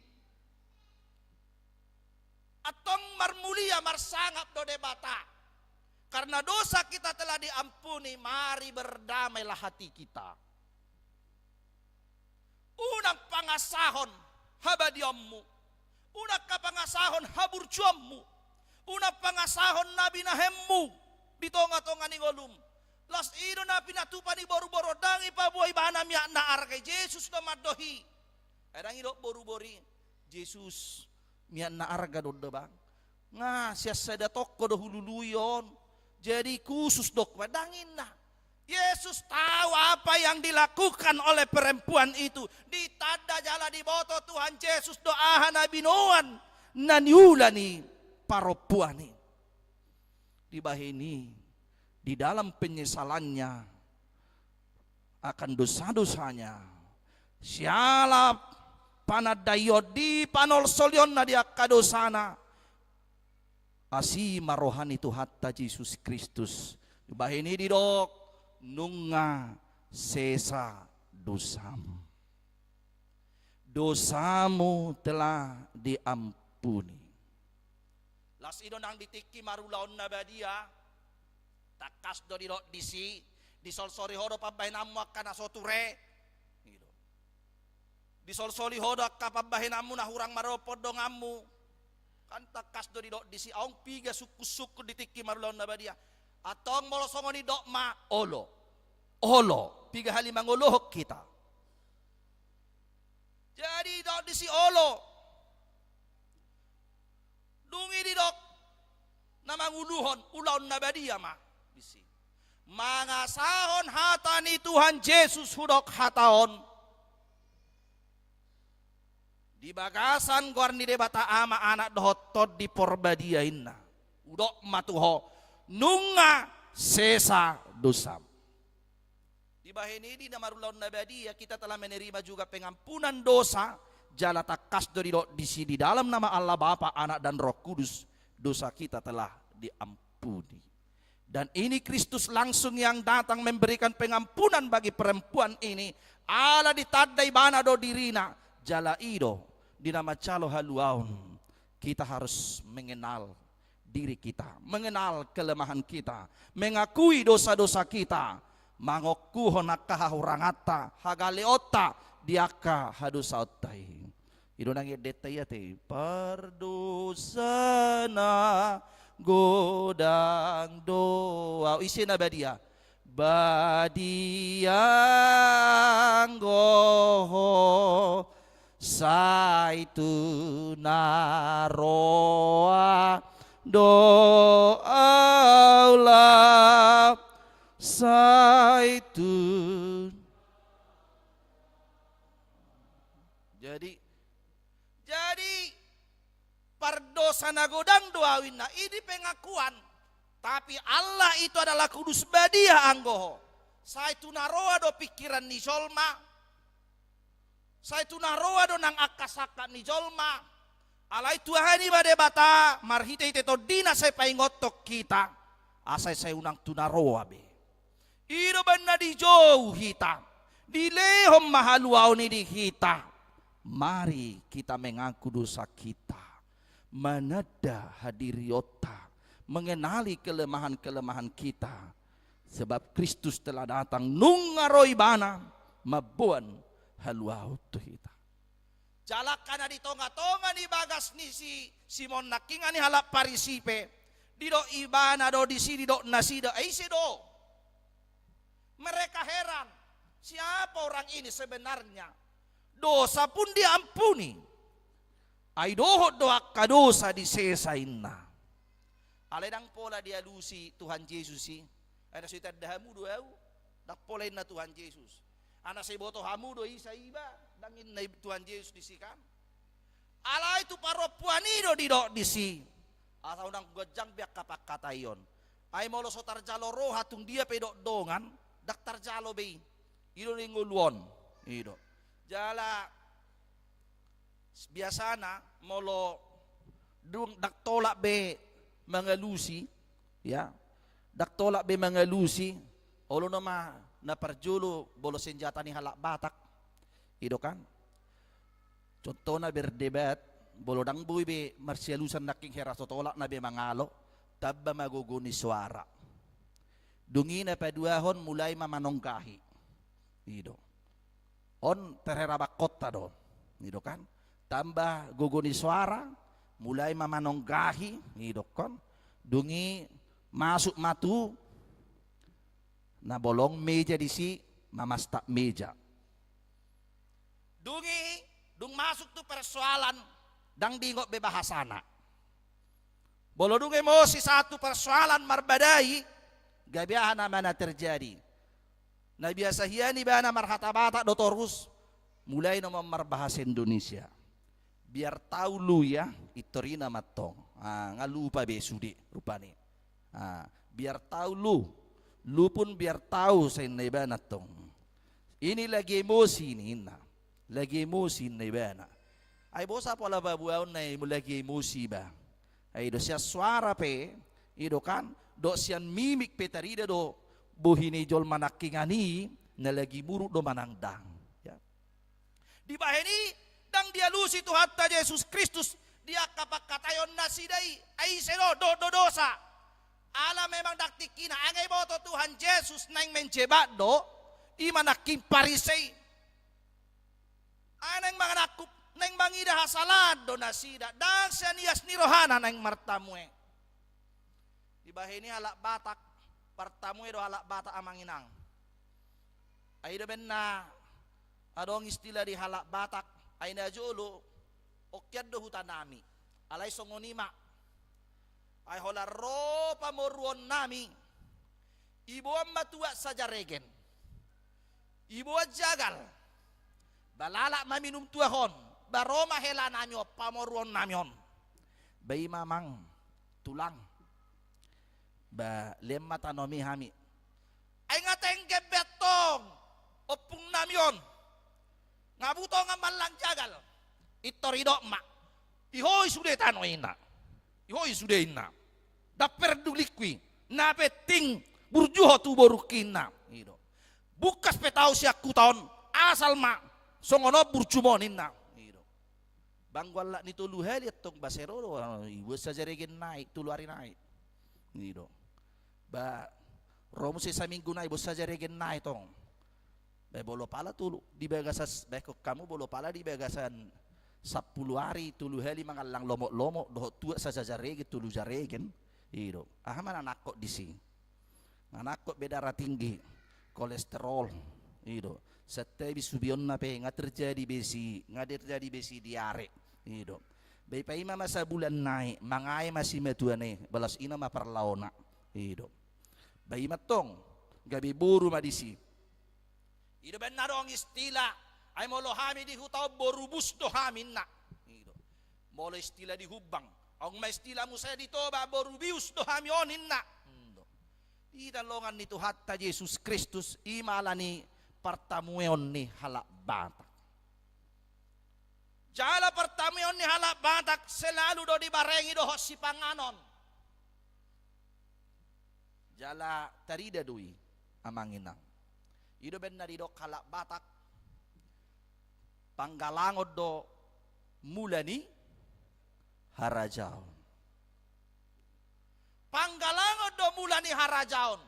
Atong marmulia marsangap do debata. Karena dosa kita telah diampuni, mari berdamailah hati kita. Unang pangasahon habadiammu. Unang kapangasahon haburjuammu. Unang pangasahon nabi nahemmu. Di tonga-tonga ni ngolum. Las ino na pinatupa ni boru-boru dangi pa buhay bana miya na argay Jesus na madohi. Adang ino boru-bori Jesus miya na arga do bang. Nga siya sadatok ko do hululuyon. Jadi khusus dok madangin na. Yesus tahu apa yang dilakukan oleh perempuan itu. Ditanda jala di boto Tuhan Yesus doahan abinoan naniulani paropuani. Di bahini di dalam penyesalannya akan dosa-dosanya sialap panadayo di panol solyon na dia kadosana asi marohan itu hatta Yesus Kristus bahini di dok nunga sesa dosam dosamu telah diampuni. Las ido nang ditiki marulaon na badia takas do di disi di solsori hodo pabahin amu akan asoture di solsori hodo kapabahin amu na hurang maropod do ngamu kan takas do di disi aong piga suku-suku ditiki marulaon na badia atong molosongo ni dok ma olo piga halimang ulohok kita jadi do disi olo dungi di dok namang uluhon ulaon na badia ma mangasahon hata ni Tuhan Yesus hudok hataon di bagasan guar ni debata ama anak dohotod di porbadiainna udok matuho nunga sesa dosam. Di bahini di namarulaon nabadia kita telah menerima juga pengampunan dosa jala takas di sini dalam nama Allah Bapa, Anak dan Roh Kudus, dosa kita telah diampuni. Dan ini Kristus langsung yang datang memberikan pengampunan bagi perempuan ini. Allah ditadai bana do dirina jala ido di nama calo haluaun. Kita harus mengenal diri kita, mengenal kelemahan kita, mengakui dosa-dosa kita, mangoku honaka hurangata hagaleota diaka hadosa otai. Ido nangi detayate pardosana godang doa isina badia badiang goho saitu naroa doa saitu. Jadi pardosa nagodang doawin na ini pengakuan, tapi Allah itu adalah kudus badia anggoho. Saya itu naroa do pikiran ni jolma, saya itu naroa do nang akasaka ni jolma. Allah itu hani bade bata marhite ite to dina saya paingotok kita. Asai saya unang tunaroa be. Iro banna di jauh hita, di lehom mahaluau ni di hita. Mari kita mengaku dosa kita, menada hadiriota, mengenali kelemahan-kelemahan kita. Sebab Kristus telah datang nungaroi bana mabuan haluau tu kita. Jalakana di tonga-tonga ni bagas ni si Simon nakinga ni halap parisipe. Di do ibana do di sini do nasi do aise do. Mereka heran, siapa orang ini sebenarnya? Dosa pun diampuni. Ay dohot doa kadosa di sesainna. Aledang pola dia lusi Tuhan Yesus si. Ada suita dahamu doau. Dak polain na Tuhan Yesus. Anak saya boto hamu do isa iba. Dangin na Tuhan Yesus disikan. Ala itu paropuani do di si. Asa unang gojang biak kapak katayon. Ay molo sotar jalo roh hatung dia pedok dongan. Dak tarjalo be. Ido ninguluon. Ido. Jala biasana molo dung dak tolak be mangalusi ya dak tolak be mangalusi olo nama na parjulo bolo senjata ni halak batak ido kan contohna berdebat bolo dang buy be marsialusan naking hera tolak na be mangalo tabba maguguni suara dungina paduahon mulai mamanongkahi ido on terherabak kota do, gitu kan? Tambah guguni suara, mulai mamanonggahi, gitu kan? Dungi masuk matu, na bolong meja di si mamastak meja. Dung masuk tu persoalan, dang dingok bebahasana. Bolo dungi mo si satu persoalan marbadai, gabiahan mana terjadi. Nah biasa hiani bana marhata bata dotorus mulai nama marbahasa Indonesia. Biar tahu lu ya itorina matong. Ngalupa besudi rupani. Biar tahu lu pun biar tahu saya nebana tong. Ini lagi emosi ini lagi emosi nebana. Ay bosa pala babuaon na lagi emosi ba. Ay do siya suara pe, ido kan do siyan mimik petarida do buhini jol manakingani na lagi buruk do manangdang ya. Di baheni dang dia lusi tu hatta Yesus Kristus dia kapak katayon nasidai ai sero do dosa ala memang daktikina angai boto Tuhan Yesus nang menjebat do imanaking parisei anang mga nakup nang mangida hasalad do nasida dang sanias ni rohana nang martamue di baheni halak batak pertamu itu halak bata amanginang. Aida benna adong istilah di halak batak aina jolo okyad do hutanami. Alay songonima. Ay hola ro pamoruon nami. Ibu matua saja regen. Ibu jagal. Balala maminum tuahon. Baroma hela namyo pamoruon namyon. Bayi mamang tulang. Ba lemma tanomi hami ay nga tengge betong opung namyon nga buto nga malang jagal Itorido mak. Ihoi sudah tano ina. Ihoi sudah ina. Daper dulikwi. Na peting burjuho tu borukina. Ido. Bukas petau siaku tahun asal mak. Songono burjumon ina. Ido. Bangwala ni tulu heli tong basero ibu saja regen naik tulu hari naik. Ido. Ba romo sa minggu naik ibu saja regen naik tong. Ba bolo pala tulu di bagasas beko kamu bolo pala di bagasan 10 hari tulu heli mangalang lomok-lomok doh tua saja jarege tulu jaregen ido mana nakok di sini nakok bedara tinggi kolesterol ido setebi subion nape nggak terjadi besi diare ido bayi ima masa bulan naik mangai masih metuane balas ina ma parlaona ido bayi matong gabi buru madisi ido benar dong istilah ay molo hami di hutaw borubus do hamin na. Molo istila di hubang. Ang may istila mo sa dito ba borubius do hami onin na. Di dalongan nito hatta Jesus Kristus imala ni partamuyon ni halak batak. Jala partamuyon ni halak batak selalu do di barengi do si panganon. Jala tarida dui amanginang. Ido ben na di do halak batak panggalangod do mula ni harajaon. Panggalangod do mula ni harajaon.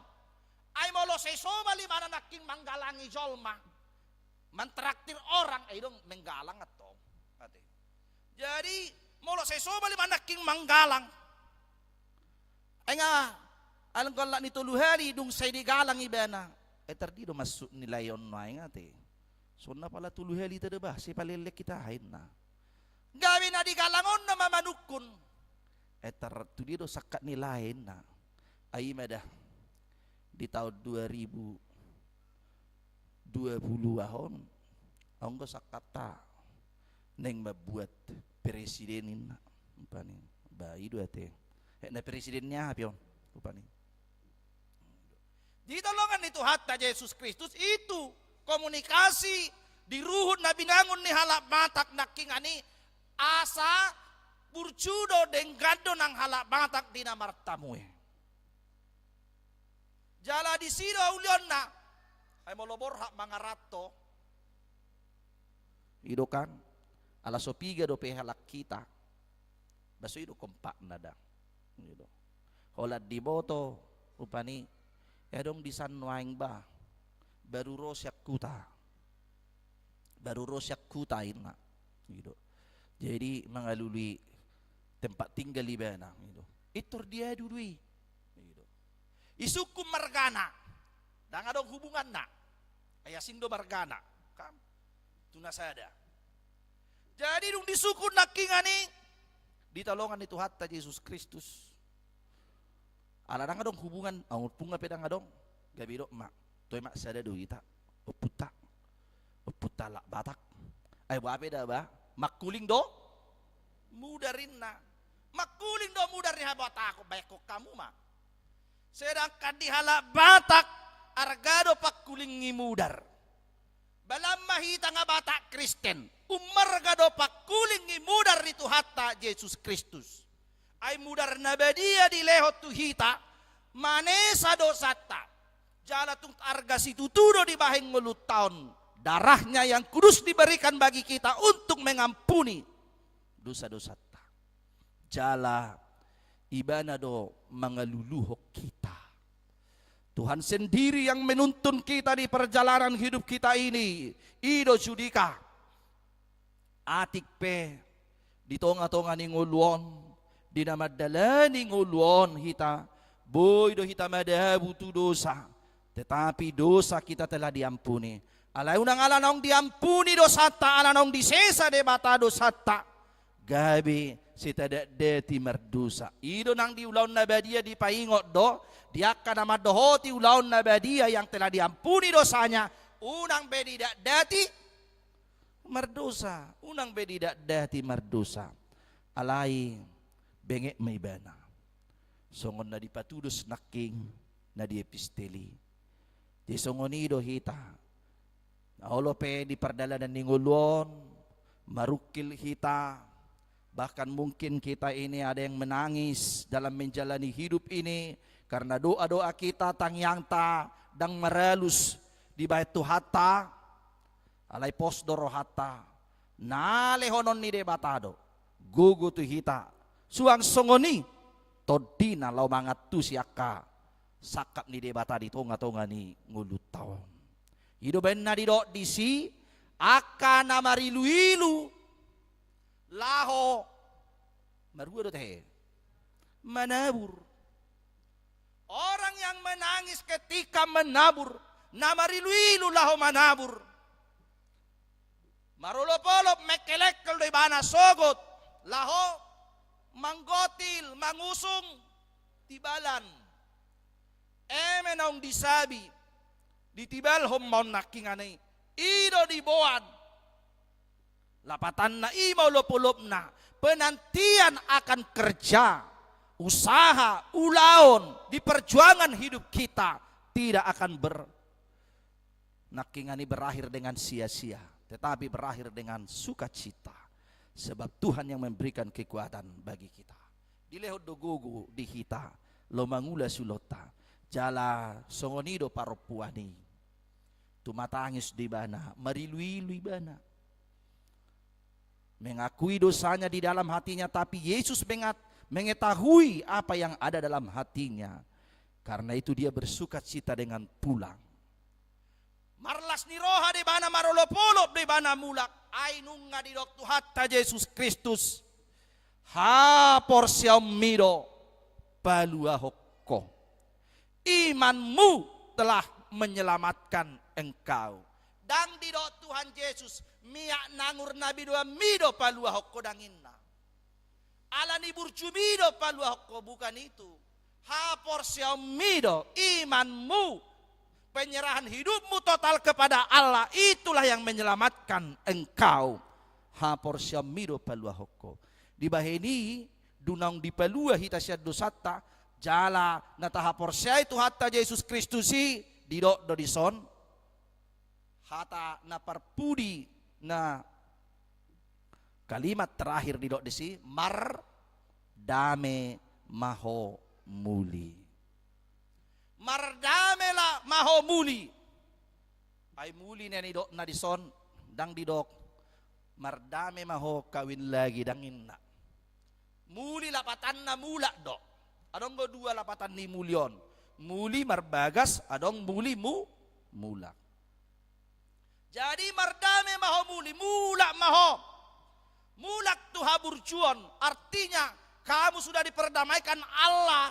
Ay molo say somali mana naking manggalangi jolma. Mantraktir orang ay dong menggalang ato. Jadi molo say somali mana naking manggalang. Ay nga alam ko lang nito luhari dung say digalang ibana. Terdido masuk nilai on ay nga te. So na pala tuluheli tada ba si palilek kita hain na. Gawin na di kalangon na mamanukun. Tu dito sakat nilain na. Ay mada di tahun 2020 ahon. Ang ko sakata neng mabuat presidenin na. Upani ba ido ate. Na presidennya apion. Upani. Di talongan itu hatta Yesus Kristus itu komunikasi di ruhun na binangon ni halak batak naking ani asa burjudo denggado ng halak batak di namartamue. Jala di sino ulion na ay molobor hak mga rato ido kan alas opiga do pe halak kita baso ido kompak nada ido holad di boto upani edong di sanwaing ba baru rosyak kuta ina gitu. Jadi mengalui tempat tinggal di bana gitu. Itor dia dului gitu. Isuku margana dan ada hubungan na ayasindo margana kam tunasada. Jadi dong disuku nakingani ditolongan itu hatta Yesus Kristus. Ala dang adong hubungan ang punga pedang adong gabiro mak toy mak sada duita uputa lak batak ay wape da ba makuling do mudarin na makuling do mudarin ha batak baik ko kamu mak sedangkan di halak batak argado pakuling ngimudar balam mahita nga batak Kristen umargado pakuling ngimudar itu hatta Yesus Kristus ay mudar na badia di lehot tuhita manesa dosata jala tung arga situ tudo di bahing ngulut tahun darahnya yang kudus diberikan bagi kita untuk mengampuni dosa-dosa ta jala ibana do mengeluluhok kita Tuhan sendiri yang menuntun kita di perjalanan hidup kita ini ido judika atik pe di tonga-tonga ni nguluon di namadalani nguluon hita boy do hita madahabu tu dosa tetapi dosa kita telah diampuni. Alay unang alanong diampuni dosata, alanong disesa debata dosata. Gabi si tadadeti merdusa. Ido nang diulaw na badia di paingot do, diaka na madohoti ulaw na badia yang telah diampuni dosanya. Unang bedidak dati merdosa, unang bedidak dati merdosa. Alay bengek may bana. Songon na dipatudos naking na di episteli. Di songonido hita. Naulo pe di pardalanan ni ngulon marukil kita. Bahkan mungkin kita ini ada yang menangis dalam menjalani hidup ini karena doa-doa kita tangyangta dang merelus di baitu hatta alai posdoro hatta nale honon ni de batado gugu tu hita suang songoni todina lau mangat tu siaka sakap ni de bata di tonga-tonga ni ngulutaw hidup benna di dok disi akan namarilu-ilu laho marua do teh menabur. Orang yang menangis ketika menabur namarilu-ilu laho menabur. Marulop-olop mekelekel do ibana sogot laho manggotil mangusung tibalan emenong disabi ditibal hommon nakinganay ido diboan lapatan na imaw lopolop na penantian akan kerja usaha ulaon di perjuangan hidup kita tidak akan nakingani berakhir dengan sia-sia tetapi berakhir dengan sukacita sebab Tuhan yang memberikan kekuatan bagi kita dilehod dogogo di hita lo mangula sulota jala songonido paropuani tumatangis di bana marilu-ilu bana mengakui dosanya di dalam hatinya tapi Yesus mengetahui apa yang ada dalam hatinya karena itu dia bersukacita dengan pulang marlas ni roha di bana marolopolop di bana mulak ainung nga di doktu hatta Yesus Kristus ha porsiam mido paluahokko imanmu telah menyelamatkan engkau dang di dok Tuhan Yesus miak nangur nabi doa mido paluahokko danginna alani burjumido paluahokko bukan itu ha porsiam mido imanmu penyerahan hidupmu total kepada Allah itulah yang menyelamatkan engkau ha porsiam mido paluahokko di baheni dunang di palua hitasya dosata jala nataha porsia itu hatta Yesus Kristusi didok do dison hata na parpudi na kalimat terakhir didok disi mar dame maho muli mardame la maho muli ay muli na didok na dison dang didok mardame maho kawin lagi dangin na muli lapatan na mulak dok adong go dua lapatan ni mulyon muli marbagas adong muli mulak jadi mardame maho muli mulak maho mulak tu haburjuon artinya kamu sudah diperdamaikan Allah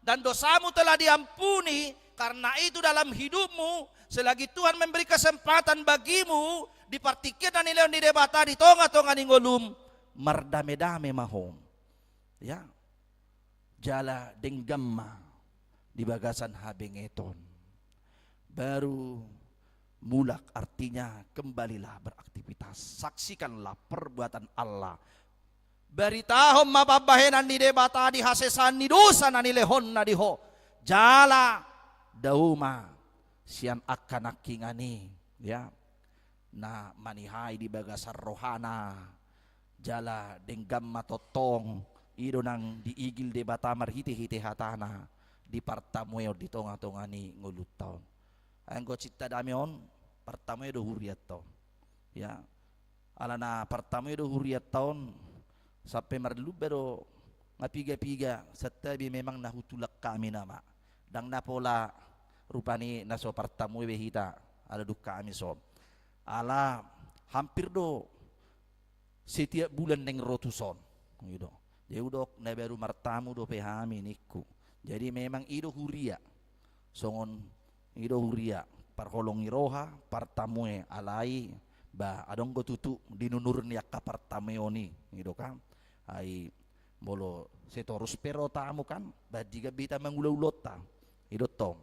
dan dosamu telah diampuni karena itu dalam hidupmu selagi Tuhan memberi kesempatan bagimu dipartikir dan nileon di debata di tonga-tonga ninggolum mardame-dame mahom ya jala denggamma di bagasan habengeton baru mulak artinya kembalilah beraktivitas saksikanlah perbuatan Allah beritahom mababahenan di debata di hasesan ni dosa na nilehon na diho jala dauma sian akan nakingani ya na manihai di bagasan rohana jala denggamma totong ido nang diigil de batamar hiti-hiti hatana di partamuyo di tonga-tonga ni ngulutaw anggo cita damion partamuyo do huriat to ya ala na partamuyo do huriat taon sampai marlubero ngapiga-piga setabi memang nahutulak kami nama dang napola rupani naso partamuyo behita ada duka kami so ala hampir do setiap bulan neng rotuson gitu Deudok na baru martamu do pehami niku. Jadi memang ido huria. Songon ido huria parholong iroha partamue alai ba adong go tutu dinunur niak ka partameoni ido kan. Ai bolo setorus pero tamu kan ba diga bita mangulaulota ido tom.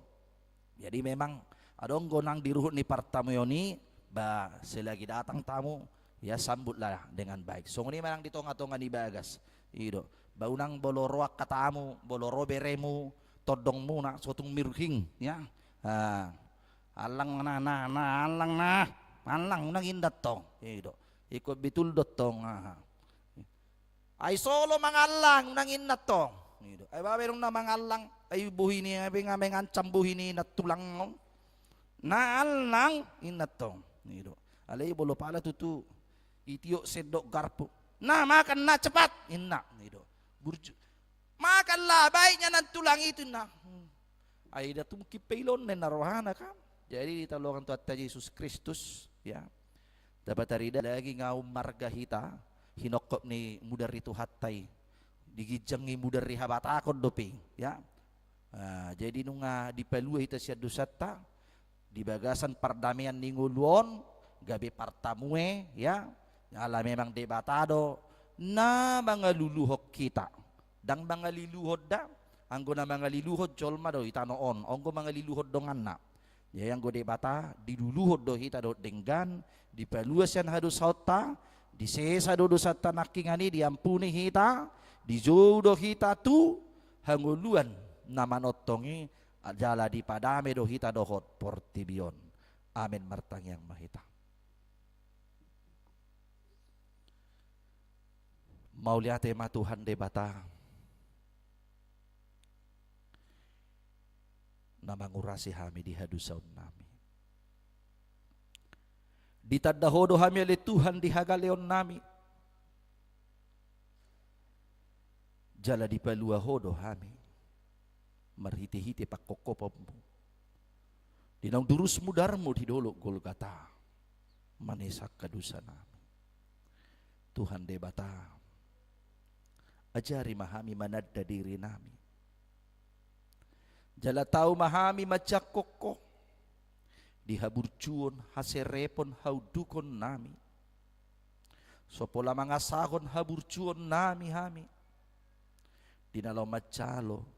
Jadi memang adong go nang diruhut ni partameoni ba selagi datang tamu ya sambutlah dengan baik. Songon ini memang di tonga-tonga ni bagas. Ido baunang boloroak katamu boloro beremu todongmu nak sotung mirking ya alang na alang nang indat to ido Ikut betul dotong. Ay solo mangalang nang inat to. Ay baberong na mangalang ay buhini ay ngancam buhini na tulang. Naalang inat to. Alay bolo pala tutu. Itiyo sedok garpo. Na makan na cepat. Inna. Burju. Makan lah baiknya nan tulang itu na. Ay datum kipelon na narohana ka. Jadi ditolongan Tuhan Yesus Kristus ya. Dapat tarida lagi ngau marga hita hinokop ni mudar itu hatay. Digijangi mudar habatakon doping ya. Jadi nunga dipalua hita siya dusata di bagasan perdamaian ninguluon gabi partamue ya. Ala memang debatado na mga luluhok kita. Dang mga liluhod da. Anggo na mga liluhod jolma do itanoon. Anggo mga liluhod dongan na. Ya yang go debata diluluhod do hita do denggan dipaluasan hadu sauta disesa do dosata nakingani diampuni hita dijodo hita tu hanguluan namanotongi jala di padame do hita dohot portibion. Amin martang yang mahita. Mauliate ma Tuhan debata na mangurasi hami di hadusaun nami. Ditadahodo hami ali Tuhan di hagaleon nami. Jala di palua hodo hami. Marhiti-hiti pakokopommu. Dinang durus mudarmu di dolok Golgata. Manesak kadusa nami. Tuhan debata. Ajari mahami manadda diri nami. Jala tau mahami macak koko. Dihaburcuon haserepon haudukon nami. Sopola mga sahon haburcuon nami hami. Dinalaw macalo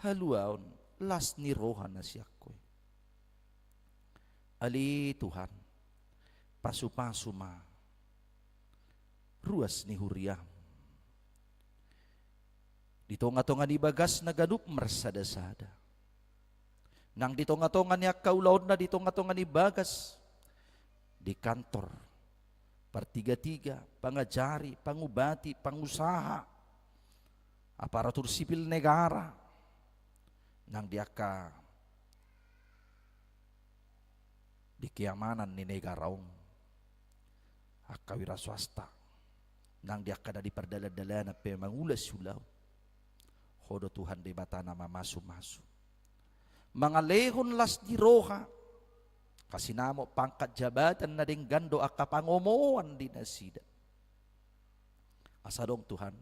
haluaon las nirohan na siyakoy. Ali Tuhan pasupasuma ruas ni Huriam. Ditonga-tonga ni bagas na ganup marsada-sada. Nang ditonga-tonga niya kaulaon na ditonga-tonga ni bagas. Di kantor, partiga-tiga, pangajari, pangubati, pangusaha, aparatur sipil negara. Nang diaka di kiamanan ni negaraong akawira swasta. Nang diaka na di perdala-dala na pemangulas sulaw. Hodo Tuhan di bata nama masu-masu. Mga lehon las di roha. Kasi namo pangkat jabatan na ding gando akapangomoan di nasida. Asadong Tuhan.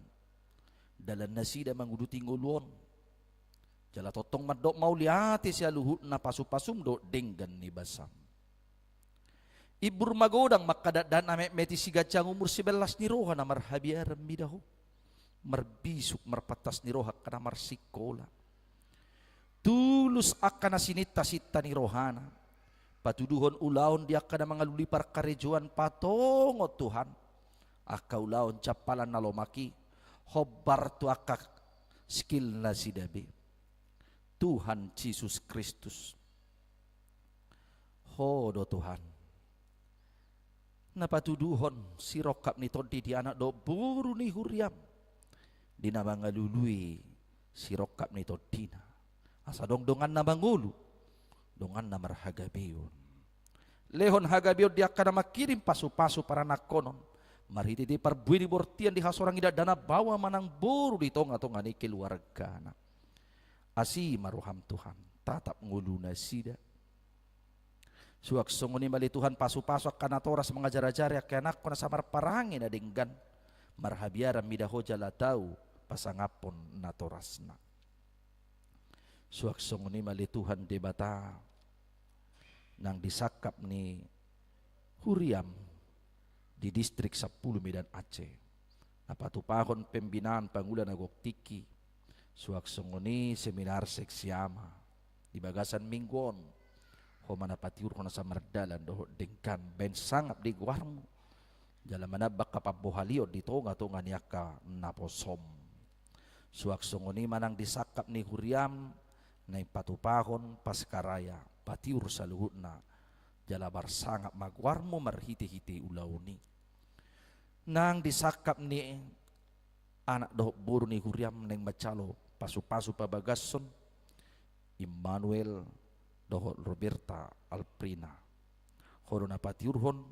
Dalan nasida manguduting ulon. Jala totong madok mauliati siya luhut na pasupasum do denggan ni basam. Ibur magodang makadadan ame meti sigacang umur 11 ni roha na marhabiaram midaho. Marbisuk marpatas ni roha kana marsikola. Tulus akan nasinita-sita ni rohana. Patuduhon ulaon dia kana mga lulipar karejuan patongo Tuhan. Aka ulaon capalan na lomaki. Hobar tu aka skill na sidabi. Tuhan Yesus Kristus. Hodo Tuhan. Napatuduhon si rokap ni tonti di anak do buru ni Huriam. Di namang lului si rokap ni Todina. Asa dongdongan na mangulu. Dongan na marhagabiyon. Lehon hagabiyon dia kana makirim pasu-pasu para nakonon. Marhiti di parbuini bortian di hasorang ida dana bawa manang buru di tonga-tonga ni keluarga na. Asi maruham Tuhan. Tatap ngulu na sida. Suak sunguni mali Tuhan pasu-pasu kana toras mengajar-ajar ya anak ko na samar parangin na dinggan. Marhabiaram midaho jala tau pasangapon na torasna. Suak sunguni mali Tuhan di bata nang disakap ni Huriam di distrik 10 Medan Aceh. Napatupahon pembinaan pangulan agok tiki. Suak sunguni seminar seksiama di bagasan mingguon. Homa napatiur ko na sa mardalan doho dengkan ben sangap di guarmo. Jala manabak kapabuhaliod dito nga niya ka naposom. Suak sunguni manang disakap ni Huriam na ipatupahon paskaraya patiur sa luhut na jala barsangap magwarmo marhiti-hiti ulaw ni. nang disakap ni anak doh buru ni Huriam neng macalo pasu-pasu pabagason Immanuel doh Roberta Alprina hodo na patiurhon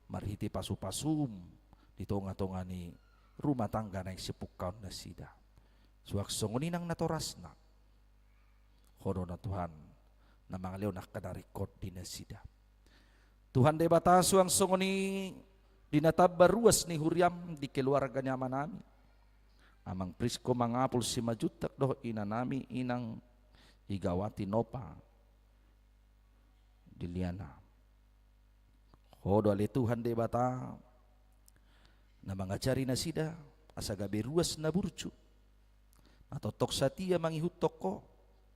marhiti pasu-pasum di tonga-tonga ni rumah tangga nang sipukaon na sida suak songoninang natorasna hodo na Tuhan na mga leo nakadarikot di na sida Tuhan de batasu ang songoni dinatabar ruas ni Huriam di keluarganya manami amang prisko mangapul si majutak doh ina nami inang igawati nopa diliana hodo ali Tuhan de bata na mga jari na sida asa gabi ruas na burcu natotok satia mangihutok ko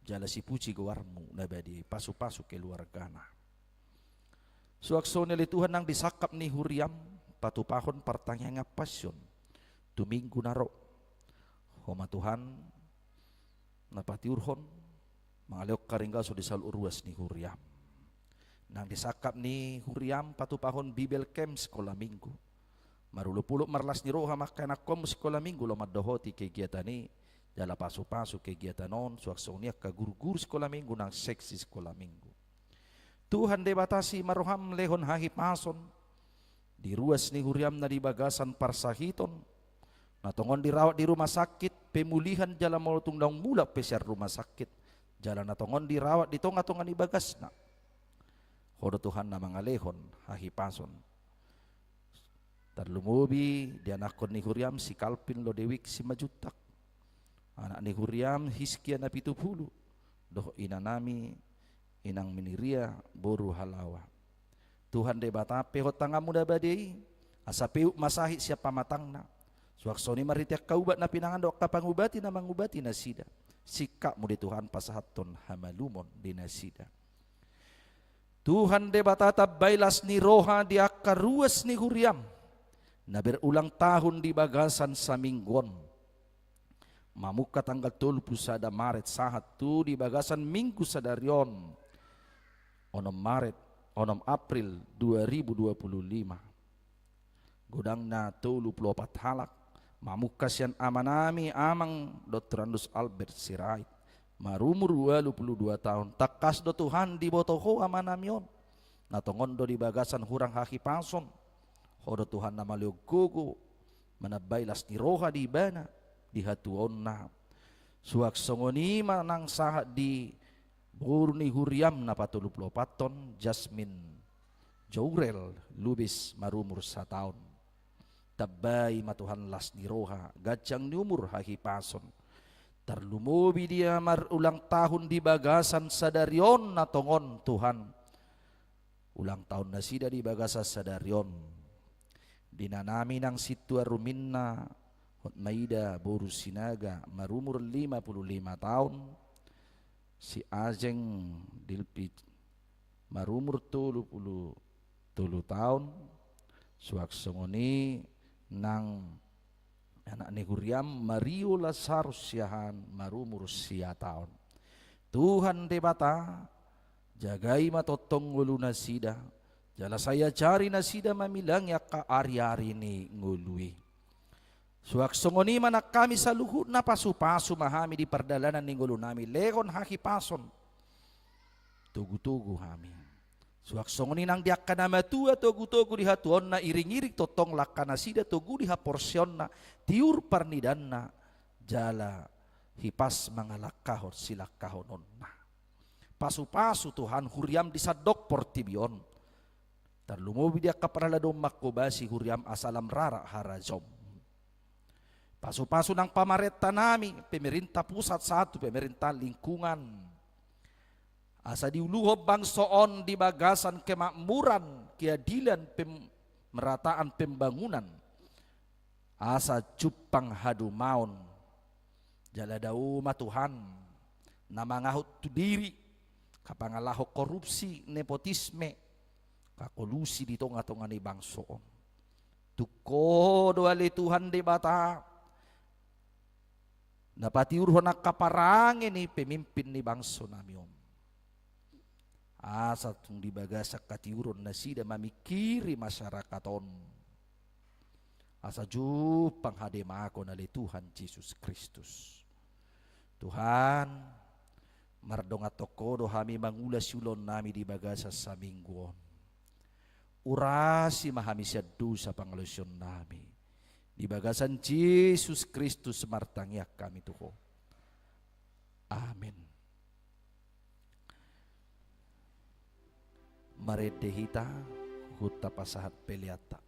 jala si puci gawarmu na badi pasu-pasu keluargana suak soneli Tuhan nang disakap ni Huriam patupahon partangya nga pasyon tuminggu naro homa Tuhan napatiurhon mangaleok karingga so disal uruas ni Huriam nang disakap ni Huriam patupahon Bible Camp sekolah minggu marulupulo marlas ni roha makanakom sekolah minggu lo madohoti kegiatan ni jala pasu-pasu kegiatan non suak sonia ka guru-guru sekolah minggu nang seksi sekolah minggu Tuhan de batasi maroham lehon hahi pason di ruas ni Huriam na di bagasan parsahiton natongon dirawat di rumah sakit pemulihan jala molotung daung mula peser rumah sakit jala natongon dirawat di tonga-tonga ni bagasna hodo Tuhan na mga lehon hahi pason tarlumubi di anakon ni Huriam si Kalpin lo dewik si majutak anak ni Huriam hiskia na 70 doh inanami inang miniria boru halawa Tuhan de bata pehot tanga muda badei asa peu masahi siapa matangna suak soni maritiak kaubat na pinangan dok kapangubati na mangubati na sida sikap mudi Tuhan pasahaton hamalumon di nasida Tuhan de bata tabailas ni roha di akar ruas ni Huriam na berulang tahun di bagasan sa minggon mamuka tanggal 30 sada Maret sahat tu di bagasan minggu sadarion onom Maret onom April 2025 godang na 34 halak mamuka sian amanami amang Dr. Andus Albert Sirait marumur 22 tahun takas do Tuhan di botoho amanamion natongondo di bagasan hurang haki pason hodo Tuhan na maliugogo manabailas ni roha di bana di hatuon na suak songoni manang sahat di buru ni Huriam na 34 ton Jasmine Jourel lubis marumur 1 tahun tabay matuhan las ni roha gajang ni umur hahi pason tarlumubi dia marulang tahun di bagasan sadarion na tongon Tuhan ulang tahun na sida di bagasa sadarion dinanami ng situa ruminna hot maida boru sinaga marumur 55 tahun si Ajeng Dilpit marumur 30 tahun suak songoni nang anak ni Huriam Mario Lazarus siahan marumur 4 tahun Tuhan de bata jagai matotong ngulu nasida jala saya cari nasida mamilang ya ka ari-ari ni ngului suak songoni manak kami sa luhut na pasu-pasu mahami di perdalanan ni ngulu nami lekon haki pason tugu-tugu hami suak songoni nang diak kana matua tugu-tugu di hatuon na iring-iring totong lakana sida tugu di haporsion na tiur parnidan na jala hipas mangalakahon silakahonon na pasu-pasu Tuhan Huriam disadok portibion tarlumubi dia kapraladong makubasi Huriam asalam rara harajom pasu-pasu ng pamareta nami pemerintah pusat satu pemerintah lingkungan asa diuluhob bangsoon di bagasan kemakmuran keadilan pemerataan pembangunan asa cupang hadumaon jala daw matuhan na mangahot tu diri kapangalaho korupsi nepotisme kakolusi di tonga-tonga ni bangsoon tuko doali Tuhan di bata napatiurho na kaparangin ni pemimpin ni bangso namiom asa tung di bagasa katiuron na sida mamikiri masyarakaton asa jupang hademako nali Tuhan Yesus Kristus. Tuhan, mardonga tokodo hami mangulas yulon nami di bagasa sa mingguon. Urasi mahami syadu sa pangalusyon nami. Di bagasan Yesus Kristus martangyak kami tuho. Amin. Maredehita huta pasahat peliata.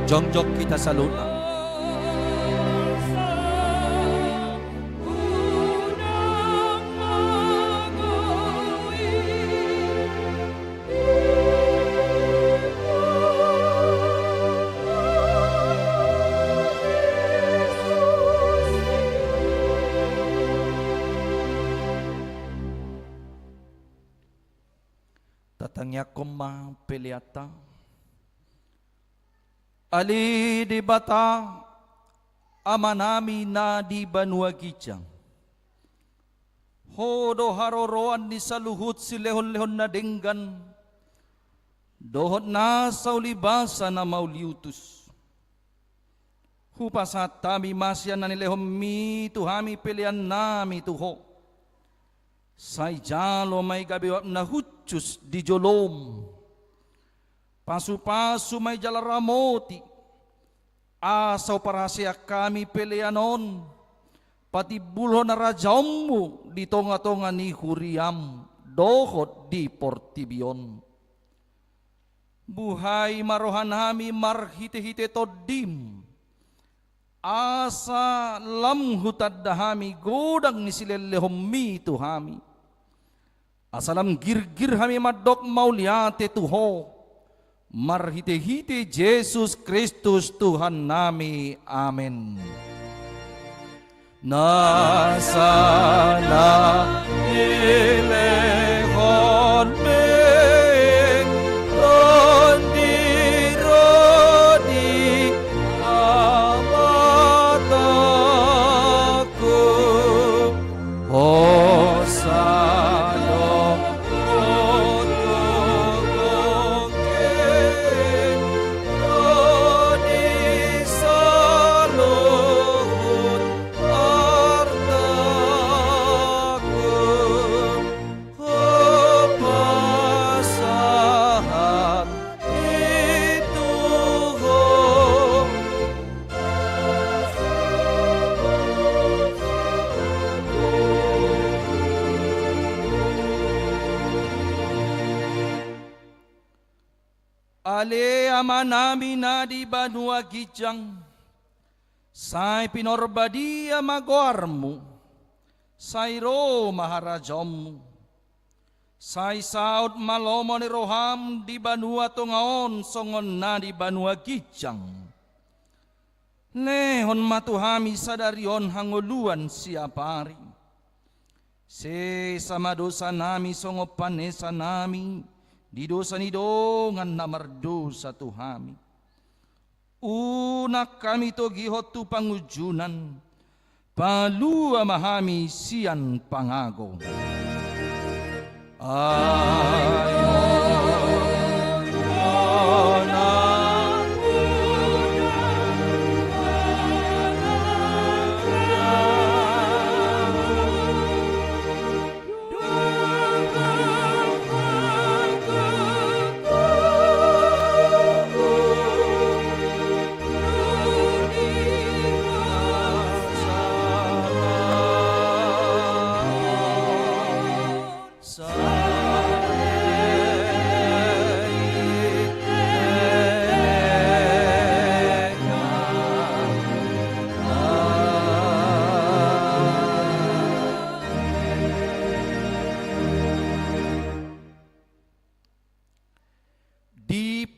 Jongjok kita sa luna. Tatangnya koma peliata. Ali di bata amanami na di banua gijang. Hodo haroroan ni saluhut si lehon-lehon na denggan. Dohot na sa ulibasa na mauliutus. Hupasat tami masyan na nilehom mi tuhami pilihan nami tuho. Sai jalo may gabiwap na hutyus di jolom. Pasu-pasu may jalaramoti. Asaw para siya kami peleanon. Pati bulho na rajammu di tonga-tonga ni Huriam. Dohot di Portibion. Buhay marohan hami marhite-hite todim. Asa lamhutad dahami godang ni silelehom mi tuhami. Asalam girgir hami madok mauliate tuho. Marhite-hite Jesus Kristus Tuhan nami. Amen. Nasana ilehon meng tondirodi amataku Hosayo otogoken rodi saluhut artaku kepasahan itu Ale amanami na di banua gijang Sai pinorbadia magoarmu Sai ro maharajammu Sai saud malomo ni roham di banua tongaon songon na di banua gijang Lehon matuhami sadarion hangoluan siapari Se sama dosa nami songo panesa nami Di dosa ni dongan na mardosa tuhami. Unak kami to gihot tu pangujunan. Palua mahami sian pangago. Ayo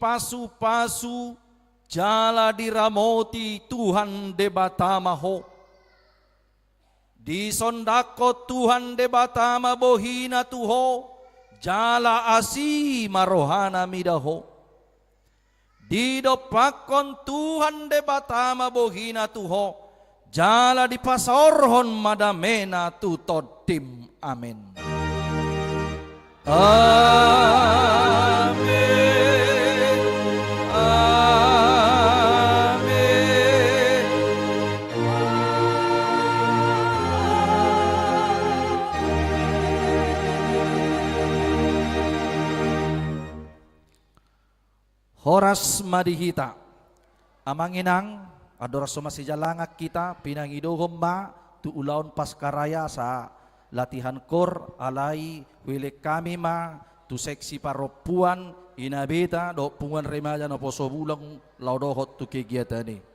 pasu-pasu jala diramoti Tuhan debatama ho. Di sondako Tuhan debatama bohina tuho jala asi marohana midaho. Di dopakon Tuhan debatama bohina tuho jala di pasorhon madamena tutodim. Amin. Amin. Horas madihita amanginang adoras masih jalangak kita pinangidohom ma tu ulaon paskaraya sa latihan kor alai wilik kami ma tu seksi paropuan inabita do pungan remaja no poso bulang laudohot tu kegiatan ini.